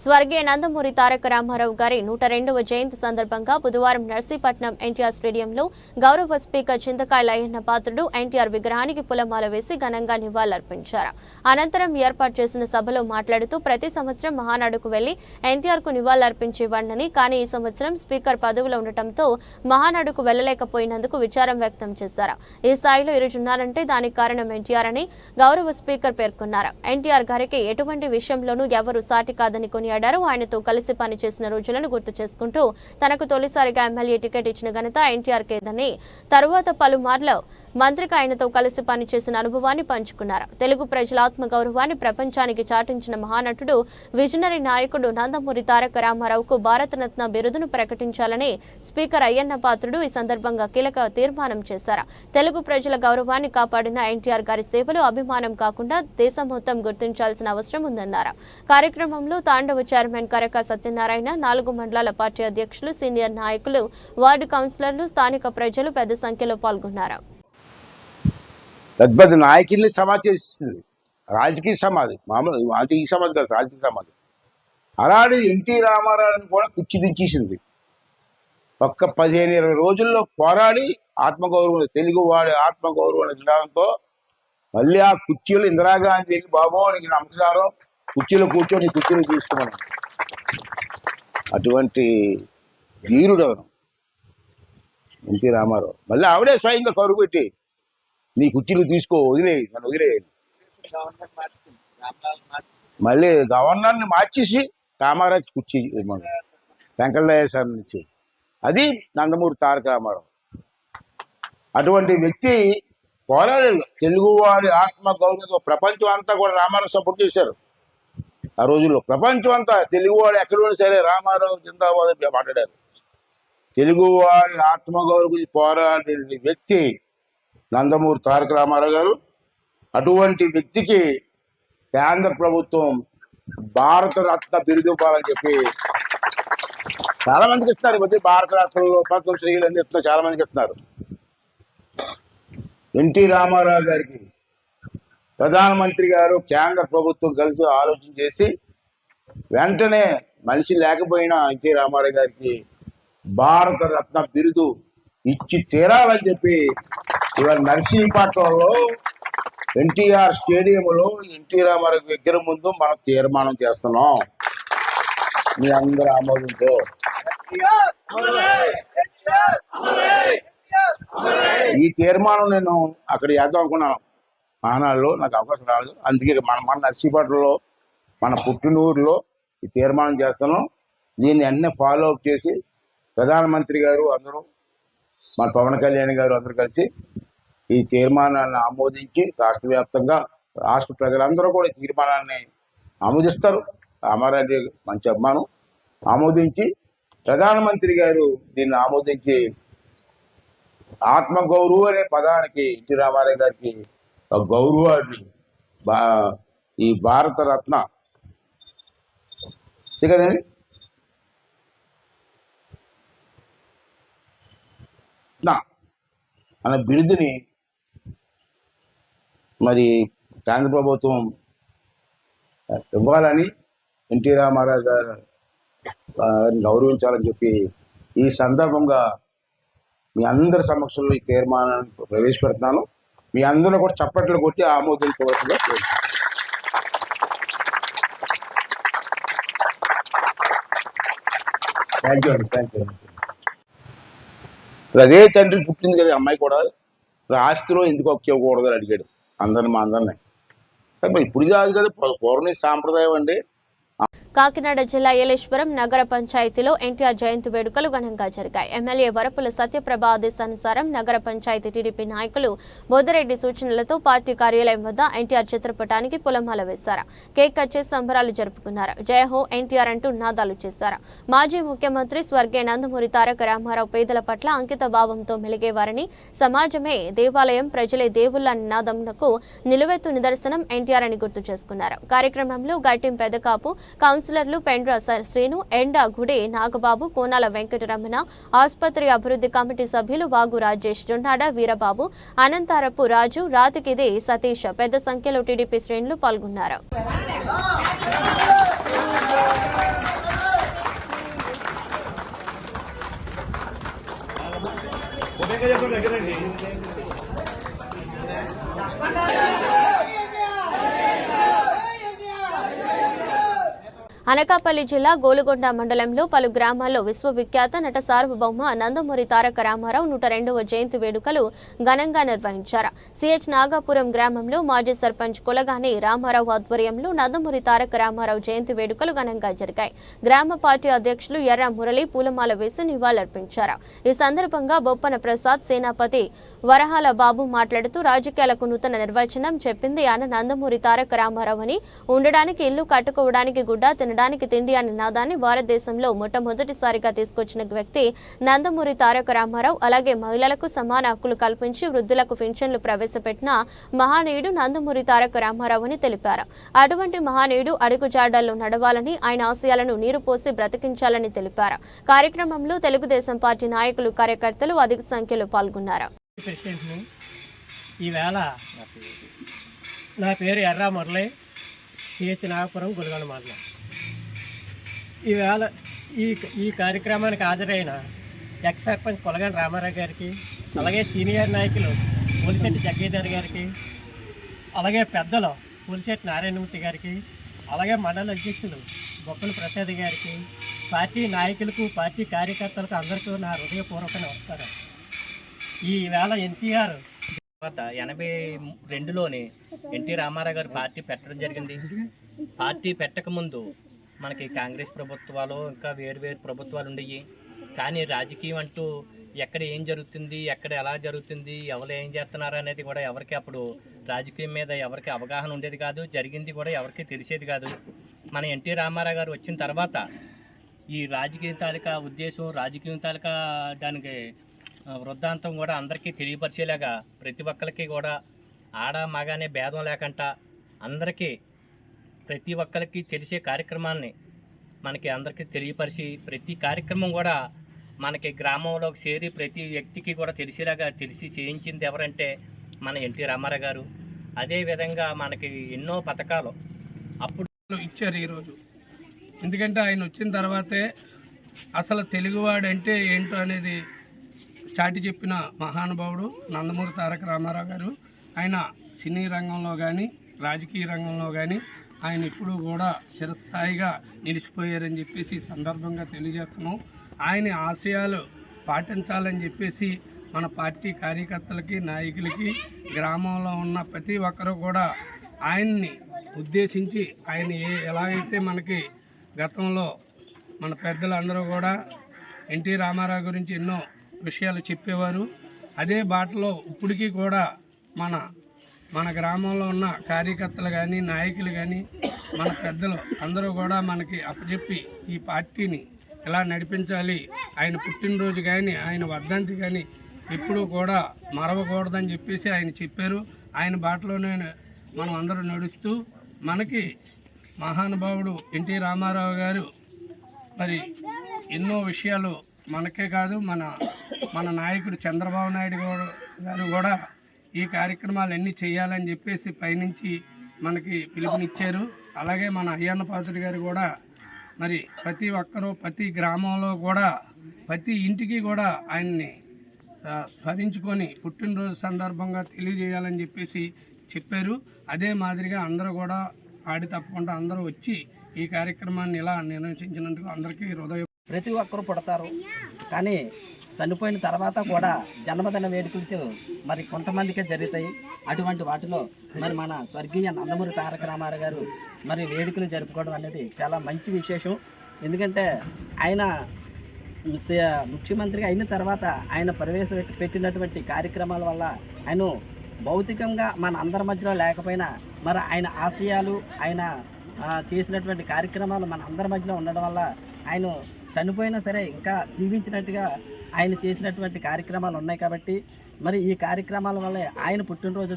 స్వర్గీయ నందమూరి తారక రామారావు గారి 102వ జయంతి సందర్భంగా బుధవారం నర్సీపట్నం ఎన్టీఆర్ స్టేడియంలో గౌరవ స్పీకర్ చింతకాయల అయ్యన్న పాత్రుడు ఎన్టీఆర్ విగ్రహానికి పూలమాల వేసి ఘనంగా నివాళులర్పించారు. అనంతరం ఏర్పాటు చేసిన సభలో మాట్లాడుతూ ప్రతి సంవత్సరం మహానాడుకు వెళ్లి ఎన్టీఆర్ కు నివాళులర్పించేవాడినని, కానీ ఈ సంవత్సరం స్పీకర్ పదవిలో ఉండటంతో మహానాడుకు వెళ్లలేకపోయినందుకు విచారం వ్యక్తం చేశారు. ఈ స్థాయిలో ఈరోజున్నారంటే దానికి కారణం ఎన్టీఆర్ అని గౌరవ స్పీకర్ పేర్కొన్నారు. ఎన్టీఆర్ గారికి ఎటువంటి విషయంలోనూ ఎవరు సాటి కాదని కొనియాడారు. ఆయనతో కలిసి పనిచేసిన రోజులను గుర్తు చేసుకుంటూ తనకు తొలిసారిగా ఎమ్మెల్యే టికెట్ ఇచ్చిన ఘనత ఎన్టీఆర్ కేదని, తరువాత పలుమార్లు మంత్రిగా ఆయనతో కలిసి పనిచేసిన అనుభవాన్ని పంచుకున్నారు. తెలుగు ప్రజల ఆత్మగౌరవాన్ని ప్రపంచానికి చాటించిన మహానటుడు, విజనరీ నాయకుడు నందమూరి తారక రామారావుకు భారతరత్న బిరుదును ప్రకటించాలని స్పీకర్ అయ్యన్న పాత్రుడు ఈ సందర్భంగా కీలక తీర్మానం చేశారు. తెలుగు ప్రజల గౌరవాన్ని కాపాడిన ఎన్టీఆర్ గారి సేవలు అభిమానం కాకుండా దేశం మొత్తం గుర్తించాల్సిన అవసరం ఉందన్నారు. కార్యక్రమంలో తాండవ చైర్మన్ కరక సత్యనారాయణ, 4 మండలాల పార్టీ అధ్యక్షులు, సీనియర్ నాయకులు, వార్డు కౌన్సిలర్లు, స్థానిక ప్రజలు పెద్ద సంఖ్యలో పాల్గొన్నారు. పెద్ద నాయకుల్ని సమాధి చేసింది, రాజకీయ సమాధి, మామూలు అంటే ఈ సమాధి కాదు, రాజకీయ సమాధి. అలాంటి ఎన్టీ రామారావుని కూడా కుర్చీ దించేసింది. ఒక్క 15-20 రోజుల్లో పోరాడి ఆత్మగౌరవం, తెలుగువాడి ఆత్మగౌరవం నినాదంతో మళ్ళీ ఆ కుర్చీలు ఇందిరాగాంధీ వెళ్ళి, బాబో నీకు నమస్కారం, కుర్చీలో కూర్చొని కుర్చీలు తీసుకున్నాను. అటువంటి ధీరుడు అవను ఎన్టీ రామారావు. మళ్ళీ ఆవిడే స్వయంగా కరువు పెట్టి నీ కుర్చీలు తీసుకో, వదిలేయి, నన్ను వదిలేయండి. మళ్ళీ గవర్నర్ని మార్చేసి రామారాజు కుర్చీ శంకరదయ్య సార్ నుంచి, అది నందమూరి తారక రామారావు. అటువంటి వ్యక్తి పోరాడాడు. తెలుగువాడి ఆత్మ గౌరవంతో ప్రపంచం అంతా కూడా రామారావు సపోర్ట్ చేశారు. ఆ రోజుల్లో ప్రపంచం అంతా తెలుగువాడు ఎక్కడున్నా సరే రామారావు జిందాబాద్ మాట్లాడారు. తెలుగువాడి ఆత్మగౌరవం గురించి పోరాడే వ్యక్తి నందమూరి తారక రామారావు గారు. అటువంటి వ్యక్తికి కేంద్ర ప్రభుత్వం భారత రత్న బిరుదు ఇవ్వాలని చెప్పి చాలా మందికి ఇస్తున్నారు. ఈ మధ్య భారత రత్నలో పద్మశ్రీలు అన్ని ఇస్తున్నారు, చాలా మందికి ఇస్తున్నారు. ఎన్టీ రామారావు గారికి ప్రధానమంత్రి గారు కేంద్ర ప్రభుత్వం కలిసి ఆలోచన చేసి వెంటనే మనిషి లేకపోయినా ఎన్టీ రామారావు గారికి భారత రత్న బిరుదు ఇచ్చి తీరాలని చెప్పి ఇవాళ నర్సీపట్నంలో ఎన్టీఆర్ స్టేడియంలో ఎన్టీ రామారావు విగ్రహం ముందు మనం తీర్మానం చేస్తున్నాం మీ అందరి ఆమోదంతో. ఈ తీర్మానం నేను అక్కడ చేద్దాం అనుకున్నాను, ఆనాడులో నాకు అవకాశం రాలేదు. అందుకే మన నర్సీపట్నంలో మన పుట్టినూరులో ఈ తీర్మానం చేస్తున్నాం. దీన్ని అన్నీ ఫాలో అప్ చేసి ప్రధానమంత్రి గారు అందరూ మన పవన్ కళ్యాణ్ గారు అందరూ కలిసి ఈ తీర్మానాన్ని ఆమోదించి రాష్ట్ర వ్యాప్తంగా రాష్ట్ర ప్రజలందరూ కూడా ఈ తీర్మానాన్ని ఆమోదిస్తారు. రామారెడ్డి మంచి అభిమానం ఆమోదించి ప్రధానమంత్రి గారు దీన్ని ఆమోదించి ఆత్మగౌరవం అనే పదానికి ఎన్టీ రామారావు గారికి ఒక గౌరవాన్ని ఈ భారత రత్న కదండి అనే బిరుదుని మరి కేంద్ర ప్రభుత్వం ఇవ్వాలని ఎన్టీ రామారావు గారు గౌరవించాలని చెప్పి ఈ సందర్భంగా మీ అందరి సమక్షంలో ఈ తీర్మానాన్ని ప్రవేశపెడుతున్నాను. మీ అందరూ కూడా చప్పట్లు కొట్టి ఆమోదించవలసిందిగా కోరుతున్నాను. థ్యాంక్ యూ అండి, థ్యాంక్ యూ. అదే తండ్రి పుట్టింది కదా అమ్మాయి కూడా, ఆస్తిలో ఎందుకు ఒక్కకూడదు అని అడిగాడు అందరిని, మా అందరినీ. ఇప్పుడు కాదు కదా, పూర్ణ సాంప్రదాయం అండి. కాకినాడ జిల్లా ఏలేశ్వరం నగర పంచాయతీలో ఎన్టీఆర్ జయంతి వేడుకలు ఘనంగా జరిగాయి. ఎమ్మెల్యే వరపుల సత్యప్రభ ఆదేశానుసారం నగర పంచాయతీ టీడీపీ నాయకులు బొద్దిరెడ్డి సూచనలతో పార్టీ కార్యాలయం వద్ద ఎన్టీఆర్ చిత్రపటానికి పూలమాల వేశారు. కేక్ కట్ చేసి సంబరాలు జరుపుకున్నారు. జయ హో ఎన్టీఆర్ అంటూ నినాదాలు చేశారు. మాజీ ముఖ్యమంత్రి స్వర్గీయ నందమూరి తారక రామారావు పేదల పట్ల అంకిత భావంతో మెలిగేవారని, సమాజమే దేవాలయం, ప్రజలే దేవుళ్ల నినాదంకు నిలువెత్తు నిదర్శనం ఎన్టీఆర్ అని గుర్తు చేసుకున్నారు. కార్యక్రమంలో గట్టిం పెదకాపు కౌన్సిలర్లు పెండ్ర శ్రీను, ఎండా గుడి నాగబాబు, కోనాల వెంకటరమణ, ఆసుపత్రి అభివృద్ధి కమిటీ సభ్యులు వాగు రాజేష్, జొన్నాడ వీరబాబు, అనంతారపు రాజు, రాతికిది సతీష్ పెద్ద సంఖ్యలో టీడీపీ శ్రేణులు పాల్గొన్నారు. అనకాపల్లి జిల్లా గోలుగొండ మండలంలో పలు గ్రామాల్లో విశ్వవిఖ్యాత నట సార్వభౌమ నందమూరి తారక రామారావు 102వ జయంతి వేడుకలు ఘనంగా నిర్వహించారు. సిహెచ్ నాగాపురం గ్రామంలో మాజీ సర్పంచ్ కొలగాని రామారావు ఆధ్వర్యంలో నందమూరి తారక రామారావు జయంతి వేడుకలు ఘనంగా జరిగాయి. గ్రామ పార్టీ అధ్యక్షులు ఎర్ర మురళి పూలమాల వేసి నివాళులర్పించారు. ఈ సందర్భంగా బొప్పన ప్రసాద్, సేనాపతి వరహాల బాబు మాట్లాడుతూ రాజకీయాలకు నూతన నిర్వచనం చెప్పింది ఆయన నందమూరి తారక రామారావు అని, ఉండడానికి ఇల్లు, కట్టుకోవడానికి గుడ్డ, తినడానికి తిండి అనే నినాదాన్ని భారతదేశంలో మొట్టమొదటిసారిగా తీసుకొచ్చిన వ్యక్తి నందమూరి తారక రామారావు. అలాగే మహిళలకు సమాన హక్కులు కల్పించి వృద్ధులకు పెన్షన్లు ప్రవేశపెట్టిన మహానీయుడు నందమూరి తారక రామారావు అని తెలిపారు. అటువంటి మహానీయుడు అడుగుజాడల్లో నడవాలని, ఆయన ఆశయాలను నీరు పోసి బ్రతికించాలని తెలిపారు. కార్యక్రమంలో తెలుగుదేశం పార్టీ నాయకులు, కార్యకర్తలు అధిక సంఖ్యలో పాల్గొన్నారు. ఈవేళ నా పేరు ఎర్ర మురళి, సిహెచ్ నాగపురం, గొలుగొండ మండలం. ఈవేళ ఈ కార్యక్రమానికి హాజరైన ఎక్స్ సర్పంచ్ కొలగాని రామారావు గారికి, అలాగే సీనియర్ నాయకులు పులిశెట్టి జగ్గీధర్ గారికి, అలాగే పెద్దలు పులిశెట్టి నారాయణమూర్తి గారికి, అలాగే మండల అధ్యక్షులు బొప్పల ప్రసాద్ గారికి, పార్టీ నాయకులకు, పార్టీ కార్యకర్తలకు అందరికీ నా హృదయపూర్వక నమస్కారం. ఈవేళ ఎన్టీఆర్ తర్వాత 82లోనే ఎన్టీ రామారావు గారు పార్టీ పెట్టడం జరిగింది. పార్టీ పెట్టకముందు మనకి కాంగ్రెస్ ప్రభుత్వాలు ఇంకా వేరు ప్రభుత్వాలు ఉండేవి. కానీ రాజకీయం అంటూ ఎక్కడ ఏం జరుగుతుంది, ఎక్కడ ఎలా జరుగుతుంది, ఎవరు ఏం చేస్తున్నారు అనేది కూడా ఎవరికి అప్పుడు రాజకీయం మీద ఎవరికి అవగాహన ఉండేది కాదు. జరిగింది కూడా ఎవరికి తెలిసేది కాదు. మన ఎన్టీ రామారావు గారు వచ్చిన తర్వాత ఈ రాజకీయ తాలూకా ఉద్దేశం, రాజకీయం తాలూకా దానికి వృద్ధాంతం కూడా అందరికీ తెలియపరిచేలాగా ప్రతి ఒక్కరికి కూడా ఆడ మగానే భేదం లేకుండా అందరికీ ప్రతి ఒక్కరికి తెలిసే కార్యక్రమాన్ని మనకి అందరికీ తెలియపరిచి ప్రతి కార్యక్రమం కూడా మనకి గ్రామంలోకి చేరి ప్రతి వ్యక్తికి కూడా తెలిసేలాగా తెలిసి చేయించింది ఎవరంటే మన ఎన్టీ రామారావు గారు. అదేవిధంగా మనకి ఎన్నో పథకాలు అప్పుడు ఇచ్చారు ఈరోజు. ఎందుకంటే ఆయన వచ్చిన తర్వాతే అసలు తెలుగువాడంటే ఏంటో అనేది చాటి చెప్పిన మహానుభావుడు నందమూరి తారక రామారావు గారు. ఆయన సినీ రంగంలో కానీ రాజకీయ రంగంలో కానీ ఆయన ఇప్పుడు కూడా చిరస్థాయిగా నిలిచిపోయారని చెప్పేసి ఈ సందర్భంగా తెలియజేస్తున్నాం. ఆయన ఆశయాలు పాటించాలని చెప్పేసి మన పార్టీ కార్యకర్తలకి, నాయకులకి, గ్రామంలో ఉన్న ప్రతి ఒక్కరూ కూడా ఆయన్ని ఉద్దేశించి ఆయన ఎలాగైతే మనకి గతంలో మన పెద్దలందరూ కూడా ఎన్టీ రామారావు గురించి ఎన్నో విషయాలు చెప్పేవారు. అదే బాటలో ఇప్పటికీ కూడా మన గ్రామంలో ఉన్న కార్యకర్తలు కానీ, నాయకులు కానీ, మన పెద్దలు అందరూ కూడా మనకి అప్పచెప్పి ఈ పార్టీని ఎలా నడిపించాలి, ఆయన పుట్టినరోజు కానీ ఆయన వర్ధంతి కానీ ఎప్పుడూ కూడా మరవకూడదని చెప్పేసి ఆయన చెప్పారు. ఆయన బాటలోనే మనం అందరూ నడుస్తూ మనకి మహానుభావుడు ఎన్టీ రామారావు గారు మరి ఎన్నో విషయాలు మనకే కాదు మన నాయకుడు చంద్రబాబు నాయుడు గారు కూడా ఈ కార్యక్రమాలన్నీ చేయాలని చెప్పేసి పైనుంచి మనకి పిలుపునిచ్చారు. అలాగే మన అయ్యన్న పాత్రుడు గారు కూడా మరి ప్రతి ఒక్కరూ ప్రతి గ్రామంలో కూడా ప్రతి ఇంటికి కూడా ఆయన్ని స్మరించుకొని పుట్టినరోజు సందర్భంగా తెలియజేయాలని చెప్పేసి చెప్పారు. అదే మాదిరిగా అందరూ కూడా ఆడి తప్పకుండా అందరూ వచ్చి ఈ కార్యక్రమాన్ని ఇలా నిర్వహించినందుకు అందరికీ హృదయ ప్రతి ఒక్కరు పుడతారు, కానీ చనిపోయిన తర్వాత కూడా జన్మదిన వేడుకలతో మరి కొంతమందికే జరుగుతాయి. అటువంటి వాటిలో మరి మన స్వర్గీయ నందమూరి తారక రామారావు గారు మరి వేడుకలు జరుపుకోవడం అనేది చాలా మంచి విశేషం. ఎందుకంటే ఆయన ముఖ్యమంత్రిగా అయిన తర్వాత ఆయన ప్రవేశపెట్టినటువంటి కార్యక్రమాల వల్ల ఆయన భౌతికంగా మన అందరి మధ్యలో లేకపోయినా మరి ఆయన ఆశయాలు, ఆయన చేసినటువంటి కార్యక్రమాలు మన అందరి మధ్యలో ఉండడం వల్ల ఆయన చనిపోయినా సరే ఇంకా జీవించినట్టుగా ఆయన చేసినటువంటి కార్యక్రమాలు ఉన్నాయి. కాబట్టి మరి ఈ కార్యక్రమాల వల్ల ఆయన పుట్టినరోజు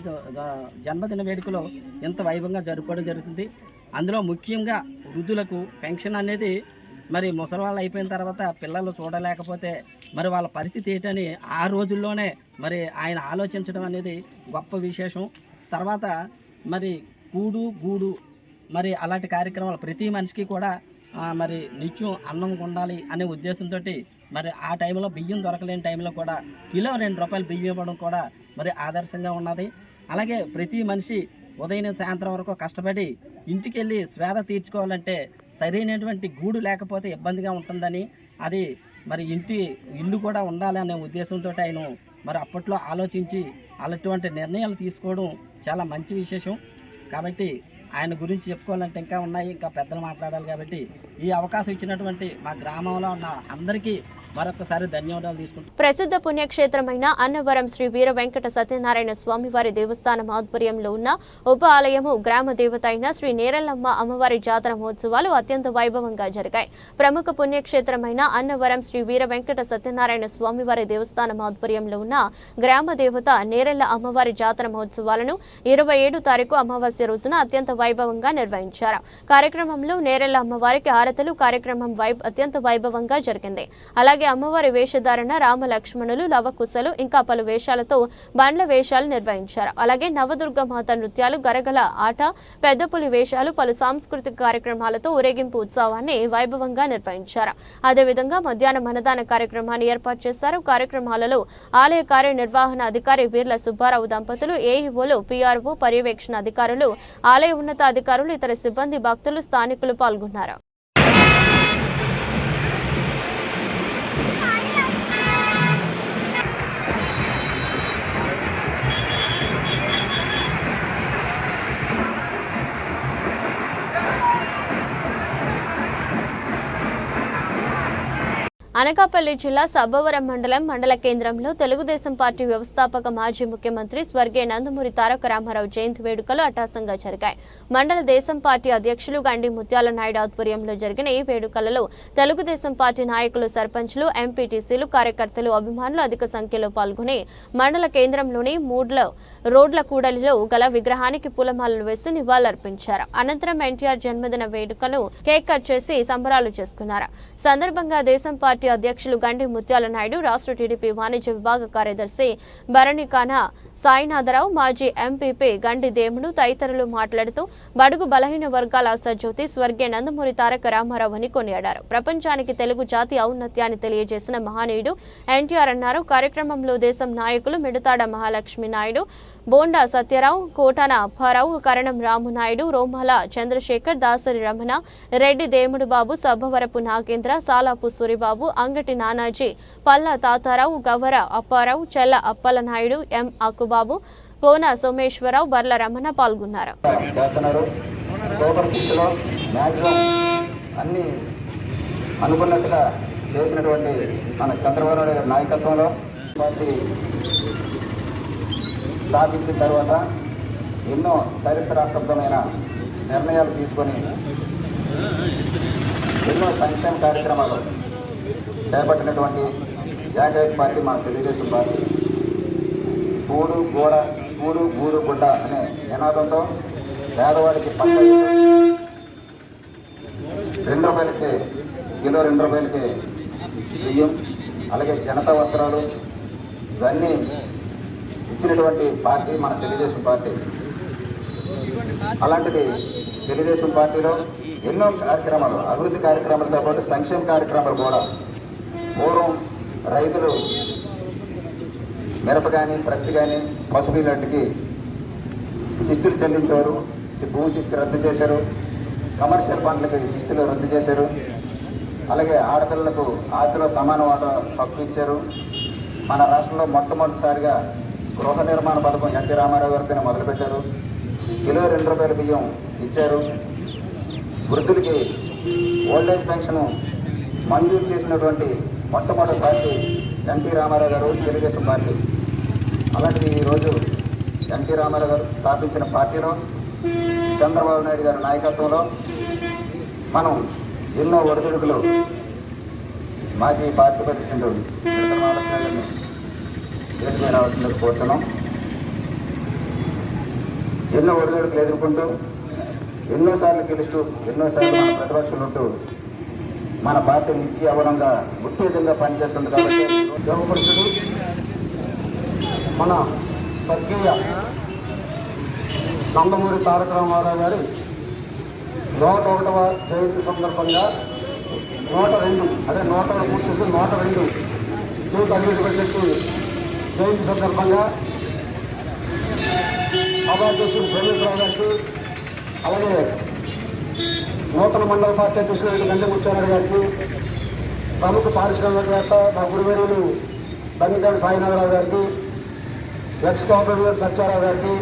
జన్మదిన వేడుకలో ఎంత వైభవంగా జరుపుకోవడం జరుగుతుంది. అందులో ముఖ్యంగా వృద్ధులకు పెన్షన్ అనేది మరి ముసలి వాళ్ళు అయిపోయిన తర్వాత పిల్లలు చూడలేకపోతే మరి వాళ్ళ పరిస్థితి ఏంటని ఆ రోజుల్లోనే మరి ఆయన ఆలోచించడం అనేది గొప్ప విశేషం. తర్వాత మరి గూడు మరి అలాంటి కార్యక్రమాలు ప్రతి మనిషికి కూడా మరి నిత్యం అన్నం ఉండాలి అనే ఉద్దేశంతో మరి ఆ టైంలో బియ్యం దొరకలేని టైంలో కూడా కిలో 2 రూపాయలు బియ్యం ఇవ్వడం కూడా మరి ఆదర్శంగా ఉన్నది. అలాగే ప్రతి మనిషి ఉదయం సాయంత్రం వరకు కష్టపడి ఇంటికి వెళ్ళి స్వేద తీర్చుకోవాలంటే సరైనటువంటి గూడు లేకపోతే ఇబ్బందిగా ఉంటుందని, అది మరి ఇల్లు కూడా ఉండాలి అనే ఉద్దేశంతో ఆయన మరి అప్పట్లో ఆలోచించి అలాంటి నిర్ణయాలు తీసుకోవడం చాలా మంచి విశేషం. కాబట్టి ఆయన గురించి చెప్పుకోవాలంటే ఇంకా ఉన్నాయి, ఇంకా పెద్దలు మాట్లాడాలి. కాబట్టి ఈ అవకాశం ఇచ్చినటువంటి మా గ్రామంలో ఉన్న అందరికీ మరొకసారి ధన్యవాదాలు తీసుకుంటాం. ప్రసిద్ధ పుణ్యక్షేత్రమైన అన్నవరం శ్రీ వీర వెంకట సత్యనారాయణ స్వామివారి దేవస్థానం ఆధ్వర్యంలో ఉన్న ఉప ఆలయము గ్రామ దేవత అయిన శ్రీ నేరలమ్మ అమ్మవారి జాతర మహోత్సవాలు అత్యంత వైభవంగా జరిగాయి. ప్రముఖ పుణ్యక్షేత్రమైన అన్నవరం శ్రీ వీర వెంకట సత్యనారాయణ స్వామివారి దేవస్థానం ఆధ్వర్యంలో ఉన్న గ్రామ దేవత నేరెళ్ల అమ్మవారి జాతర మహోత్సవాలను 27 తారీఖు అమావాస్య రోజున అత్యంత వైభవంగా నిర్వహించారు. కార్యక్రమంలో నేరెళ్ల అమ్మవారికి హారతులు కార్యక్రమం అత్యంత వైభవంగా జరిగింది. అలాగే అమ్మవారి వేషధారణ రామ లక్ష్మణులు లవకుశలు ఇంకా పలు వేషాలతో బండ్ల వేషాలు నిర్వహించారు. అలాగే నవదుర్గ మాత నృత్యాలు, గరగల ఆట, పెద్దపులి వేషాలు, పలు సాంస్కృతిక కార్యక్రమాలతో ఊరేగింపు ఉత్సవాన్ని వైభవంగా నిర్వహించారు. అదేవిధంగా మధ్యాహ్నం అన్నదాన కార్యక్రమాన్ని ఏర్పాటు చేశారు. కార్యక్రమాలలో ఆలయ కార్యనిర్వహణ అధికారి వీర్ల సుబ్బారావు దంపతులు, ఏఈఓలు, పిఆర్ఓ, పర్యవేక్షణ అధికారులు, ఆలయ ఉన్నతాధికారులు, ఇతర సిబ్బంది, భక్తులు, స్థానికులు పాల్గొన్నారు. అనకాపల్లి జిల్లా సబ్బవరం మండల కేంద్రంలో తెలుగుదేశం పార్టీ వ్యవస్థాపక మాజీ ముఖ్యమంత్రి స్వర్గీయ నందమూరి తారక రామారావు జయంతి వేడుకలు అట్టహాసంగా జరిగాయి. మండల దేశం పార్టీ అధ్యక్షులు గండి ముత్యాల నాయుడు ఆధ్వర్యంలో జరిగిన ఈ వేడుకలలో తెలుగుదేశం పార్టీ నాయకులు, సర్పంచ్లు, ఎంపీటీసీలు, కార్యకర్తలు, అభిమానులు అధిక సంఖ్యలో పాల్గొని మండల కేంద్రంలోని రోడ్ల కూడలిలో గల విగ్రహానికి పూలమాలలు వేసి నివాళులర్పించారు. అనంతరం ఎన్టీఆర్ జన్మదిన వేడుకను కేక్ కట్ చేసి సంబరాలు చేసుకున్నారు. సందర్భంగా దేశం పార్టీ అధ్యక్షులు గండి ముత్యాల నాయుడు, రాష్ట్ర టీడీపీ వాణిజ్య విభాగ కార్యదర్శి భరణికాన సాయినాథరావు, మాజీ ఎంపీపీ గండి దేముడు తదితరులు మాట్లాడుతూ బడుగు బలహీన వర్గాల ఆశాజ్యోతి స్వర్గీయ నందమూరి తారక రామారావు అని కొనియాడారు. ప్రపంచానికి తెలుగు జాతి ఔన్నత్యాన్ని తెలియజేసిన మహనీయుడు ఎన్టీఆర్ అన్నారు. కార్యక్రమంలో దేశం నాయకులు మిడతాడ మహాలక్ష్మి నాయుడు, బోండా సత్యరావు, కోటాన అప్పారావు, కరణం రామునాయుడు, రోమాల చంద్రశేఖర్, దాసరి రమణ, రెడ్డి దేముడు బాబు, సబ్బవరపు నాగేంద్ర, సాలాపు సూరిబాబు, అంగటి నానాజీ, పల్లా తాతారావు, గవర అప్పారావు, చెల్ల అప్పల నాయుడు, ఎం అక్కుబాబు, కోన సోమేశ్వరరావు, బర్ల రమణ పాల్గొన్నారు. అనుకున్నట్టుగా చేసినటువంటి మన చంద్రబాబు నాయుడు గారి నాయకత్వంలో పార్టీ స్థాపించిన తర్వాత ఎన్నో చరిత్రాత్మకమైన నిర్ణయాలు తీసుకొని ఎన్నో సంక్షేమ కార్యక్రమాలు చేపట్టినటువంటి ఏకైక పార్టీ మన తెలుగుదేశం పార్టీ. కూడు గూడు గుడ్డ అనే నినాదంతో పేదవాడికి ₹2 కిలో ₹2 బియ్యం, అలాగే జనతా వస్త్రాలు ఇవన్నీ ఇచ్చినటువంటి పార్టీ మన తెలుగుదేశం పార్టీ. అలాంటిది తెలుగుదేశం పార్టీలో ఎన్నో కార్యక్రమాలు, అభివృద్ధి కార్యక్రమాలతో పాటు సంక్షేమ కార్యక్రమాలు కూడా. పూర్వం రైతులు మిరప కానీ, ప్రత్తి కానీ, పసుపు లాంటికి శిస్తులు చెల్లించారు. భూమి శిస్తు రద్దు చేశారు. కమర్షియల్ పంటలకు శిస్తులు రద్దు చేశారు. అలాగే ఆడపిల్లలకు ఆస్తిలో సమాన వాటా హక్కు ఇచ్చారు. మన రాష్ట్రంలో మొట్టమొదటిసారిగా గృహ నిర్మాణ పథకం ఎన్టీ రామారావు గారిపైన మొదలుపెట్టారు. కిలో ₹2 బియ్యం ఇచ్చారు. వృద్ధులకి ఓల్డేజ్ పెన్షన్ మంజూరు చేసినటువంటి మొట్టమొదటి పార్టీ ఎన్టీ రామారావు గారు, తెలుగుదేశం పార్టీ. అలాంటి ఈరోజు ఎన్టీ రామారావు గారు స్థాపించిన పార్టీలో చంద్రబాబు నాయుడు గారి నాయకత్వంలో మనం ఎన్నో ఒడిదుడుకులు మాజీ పార్టీ ప్రెసిడెంట్ దేశమే రావాల్సిందని కోరుతున్నాం. ఎన్నో ఒడిదుడుకులు ఎదుర్కొంటూ, ఎన్నోసార్లు గెలుస్తూ, ఎన్నోసార్లు మన ప్రతిపక్షులు ఉంటూ మన పార్టీ నిత్య అవనంగా ఉత్తేజంగా పనిచేస్తుంది. కాబట్టి యోగపురుషుడు మన స్వర్గీయ నందమూరి తారక రామారావు గారి 101వ జయంతి సందర్భంగా 102 పూర్తి 102 జయంతి సందర్భంగా అధ్యక్షుడు సోమేశ్వరరావు గారికి, అలాగే నూతన మండల పార్టీ అధ్యక్షుడు గండి ముత్యాల గారికి, ప్రముఖ పారిశ్రామికవేత్త మా గురువేరులు బంగారు సాయినాథరావు గారికి, ఎక్స్ కార్పొరేటర్ సత్యారావు గారికి,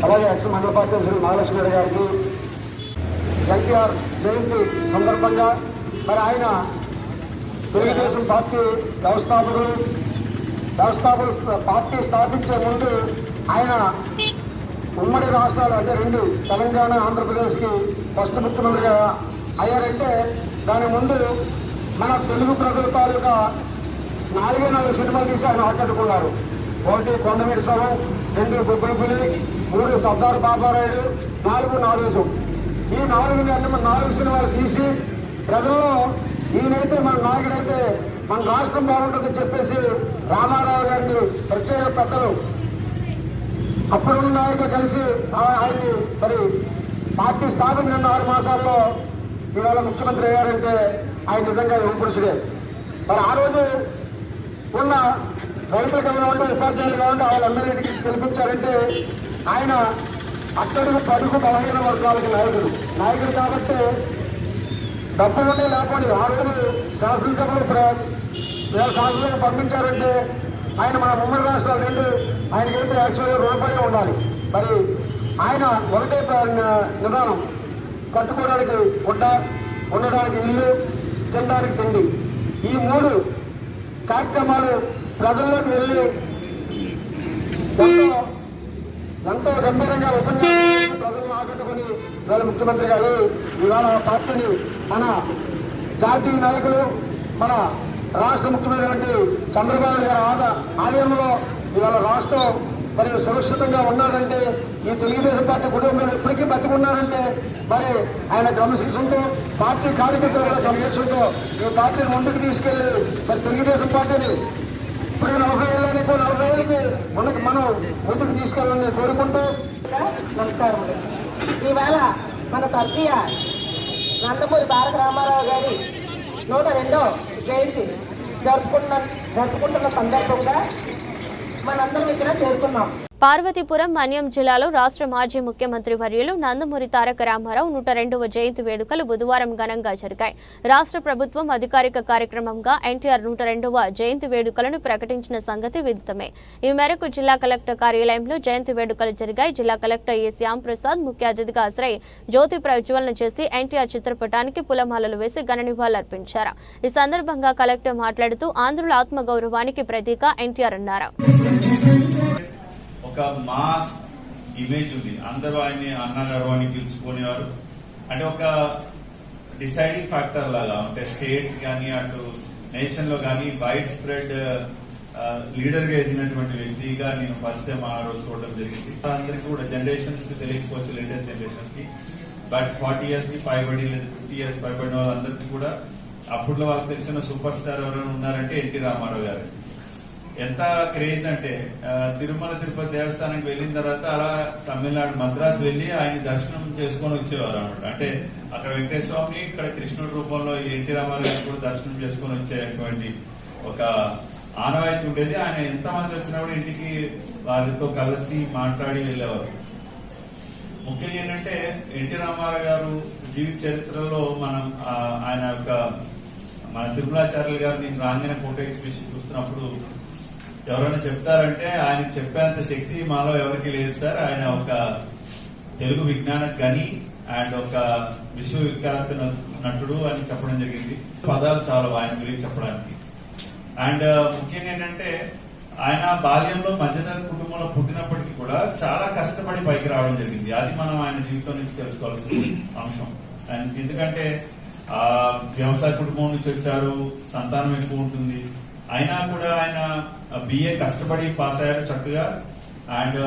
అలాగే ఎక్స్ మండల పార్టీ అధ్యక్షుడు మహాలక్ష్మి గారికి ఎన్టీఆర్ జయంతి సందర్భంగా మరి ఆయన తెలుగుదేశం పార్టీ వ్యవస్థాపకులు పార్టీ స్థాపించే ముందు ఆయన ఉమ్మడి రాష్ట్రాలు అంటే 2 తెలంగాణ, ఆంధ్రప్రదేశ్కి ఫస్ట్ ముఖ్యమంత్రిగా అయ్యారంటే దాని ముందు మన తెలుగు ప్రజల తాలూకా 4 సినిమాలు తీసి ఆయన ఆకట్టుకున్నారు. 1 కొండమీడి సభం, 2 గుబ్బులపులి, 3 సర్దార్ బాబారాయుడు, 4 నాలుగు. ఈ 4 సినిమాలు తీసి ప్రజల్లో ఈయనైతే మన నాయకుడైతే మన రాష్ట్రం బాగుంటుందని చెప్పేసి రామారావు గారిని ప్రత్యేక పెద్దలు అప్పుడున్న నాయకులు కలిసి ఆయన్ని మరి పార్టీ స్థాపించిన 6 మాసాల్లో ఇవాళ ముఖ్యమంత్రి అయ్యారంటే ఆయన నిజంగా యువపురుషుడే. మరి ఆ రోజు ఉన్న రైతులు కానివ్వండి, ఉపాధ్యాయులు కానివ్వండి, వాళ్ళందరికీ గెలిపించారంటే ఆయన అట్టడుగు పడుగు బలహీన వర్గాలకి నాయకుడు కాబట్టి డబ్బు ఉంటే లేకపోతే ఆ రోజు శాసనసభలు పంపించారంటే ఆయన మన ఉమ్మడి రాష్ట్రాలు 2 ఆయనకైతే యాక్చువల్గా రూపాయలే ఉండాలి. మరి ఆయన ఒకటే నిదానం, కట్టుకోవడానికి గుడ్డ, ఉండడానికి ఇల్లు, తినడానికి తిండి. ఈ 3 కార్యక్రమాలు ప్రజల్లోకి వెళ్ళి ఎంతో గంభీరంగా ఉపన్యాసం ప్రజలను ఆకట్టుకుని ఇవాళ ముఖ్యమంత్రి గారు ఇవాళ పార్టీని మన జాతీయ నాయకులు మన రాష్ట్ర ముఖ్యమైనటువంటి చంద్రబాబు గారి ఆలయంలో ఇవాళ రాష్ట్రం మరి సురక్షితంగా ఉన్నారంటే ఈ తెలుగుదేశం పార్టీ కుటుంబం ఎప్పటికీ బతికున్నారంటే మరి ఆయన క్రమశిక్షణతో పార్టీ కార్యకర్తల క్రమశిక్షణతో ఈ పార్టీని ముందుకు తీసుకెళ్లి మరి తెలుగుదేశం పార్టీని ఇప్పుడు 40 ఏళ్ళకి 40 ఏళ్ళకి మనం ముందుకు తీసుకెళ్ళాలని కోరుకుంటూ నమస్కారం. ఇవాళ మన స్వర్గీయ నందమూరి తారక రామారావు గారి 102వ జయంతి జరుపుకుంటున్న సందర్భంగా మనందరం ఇక్కడ చేరుకున్నాం. పార్వతీపురం మన్యం జిల్లాలో రాష్ట్ర మాజీ ముఖ్యమంత్రి వర్యులు నందమూరి తారక రామారావు 102వ జయంతి వేడుకలు బుధవారం ఘనంగా జరిగాయి. రాష్ట్ర ప్రభుత్వం అధికారిక కార్యక్రమంగా ఎన్టీఆర్ 102వ జయంతి వేడుకలను ప్రకటించిన సంగతి విదితమే. ఈ మేరకు జిల్లా కలెక్టర్ కార్యాలయంలో జయంతి వేడుకలు జరిగాయి. జిల్లా కలెక్టర్ ఏ శ్యాంప్రసాద్ ముఖ్య అతిథిగా హాజరై జ్యోతి ప్రజ్వలన చేసి ఎన్టీఆర్ చిత్రపటానికి పూలమాలలు వేసి ఘన నివాళులర్పించారు. ఈ సందర్భంగా కలెక్టర్ మాట్లాడుతూ ఆంధ్రుల ఆత్మగౌరవానికి ప్రతీక ఎన్టీఆర్ అన్నారు. ఒక మాస్ ఇమేజ్ ఉంది, అందరూ ఆయన్ని అన్నగారు అని పిలుచుకునేవారు. అంటే ఒక డిసైడింగ్ ఫ్యాక్టర్ లాగా, అంటే స్టేట్ కానీ అటు నేషన్ లో కానీ వైడ్ స్ప్రెడ్ లీడర్ గా ఎదిగినటువంటి వ్యక్తిగా నేను ఫస్ట్ టైం ఆ రోజు చూడడం జరిగింది. అందరికీ కూడా జనరేషన్స్ కి తెలియకపోవచ్చు, లేటెస్ట్ జనరేషన్స్ కి, బట్ 40 years కి పైబడి లేదా 50 years పైబడిన వాళ్ళందరికీ కూడా అప్పట్లో వాళ్ళకి తెలిసిన సూపర్ స్టార్ ఎవరైనా ఉన్నారంటే ఎన్టీ రామారావు గారు. ఎంత క్రేజ్ అంటే తిరుమల తిరుపతి దేవస్థానానికి వెళ్ళిన తర్వాత అలా తమిళనాడు మద్రాసు వెళ్లి ఆయన దర్శనం చేసుకొని వచ్చేవారు అనమాట. అంటే అక్కడ వెంకటేశ్వర స్వామిని, ఇక్కడ కృష్ణుడి రూపంలో ఎన్టీ రామారావు గారిని కూడా దర్శనం చేసుకొని వచ్చేటువంటి ఒక ఆనవాయితీ ఉండేది. ఆయన ఎంతమంది వచ్చినా కూడా ఇంటికి వారితో కలిసి మాట్లాడి వెళ్ళేవారు. ముఖ్యంగా ఏంటంటే ఎన్టీ రామారావు గారు జీవిత చరిత్రలో మనం ఆయన యొక్క మన తిరుమలాచార్యులు గారు నేను రాంగన ఫోటో ఎగ్జిబిషన్ చూస్తున్నప్పుడు ఎవరైనా చెప్తారంటే ఆయన చెప్పేంత శక్తి మాలో ఎవరికి లేదు సార్. ఆయన ఒక తెలుగు విజ్ఞాన గని అండ్ ఒక విశ్వవిఖ్యాత నటుడు అని చెప్పడం జరిగింది. పదాలు చాలా ఆయన గురించి చెప్పడానికి. అండ్ ముఖ్యంగా ఏంటంటే ఆయన బాల్యంలో మధ్యతరగతి కుటుంబంలో పుట్టినప్పటికీ కూడా చాలా కష్టపడి పైకి రావడం జరిగింది. అది మనం ఆయన జీవితం నుంచి తెలుసుకోవాల్సిన అంశం. అండ్ ఎందుకంటే వ్యవసాయ కుటుంబం నుంచి వచ్చారు, సంతానం ఎక్కువ ఉంటుంది. అయినా కూడా ఆయన బిఏ కష్టపడి పాస్ అయ్యారు చక్కగా. అండ్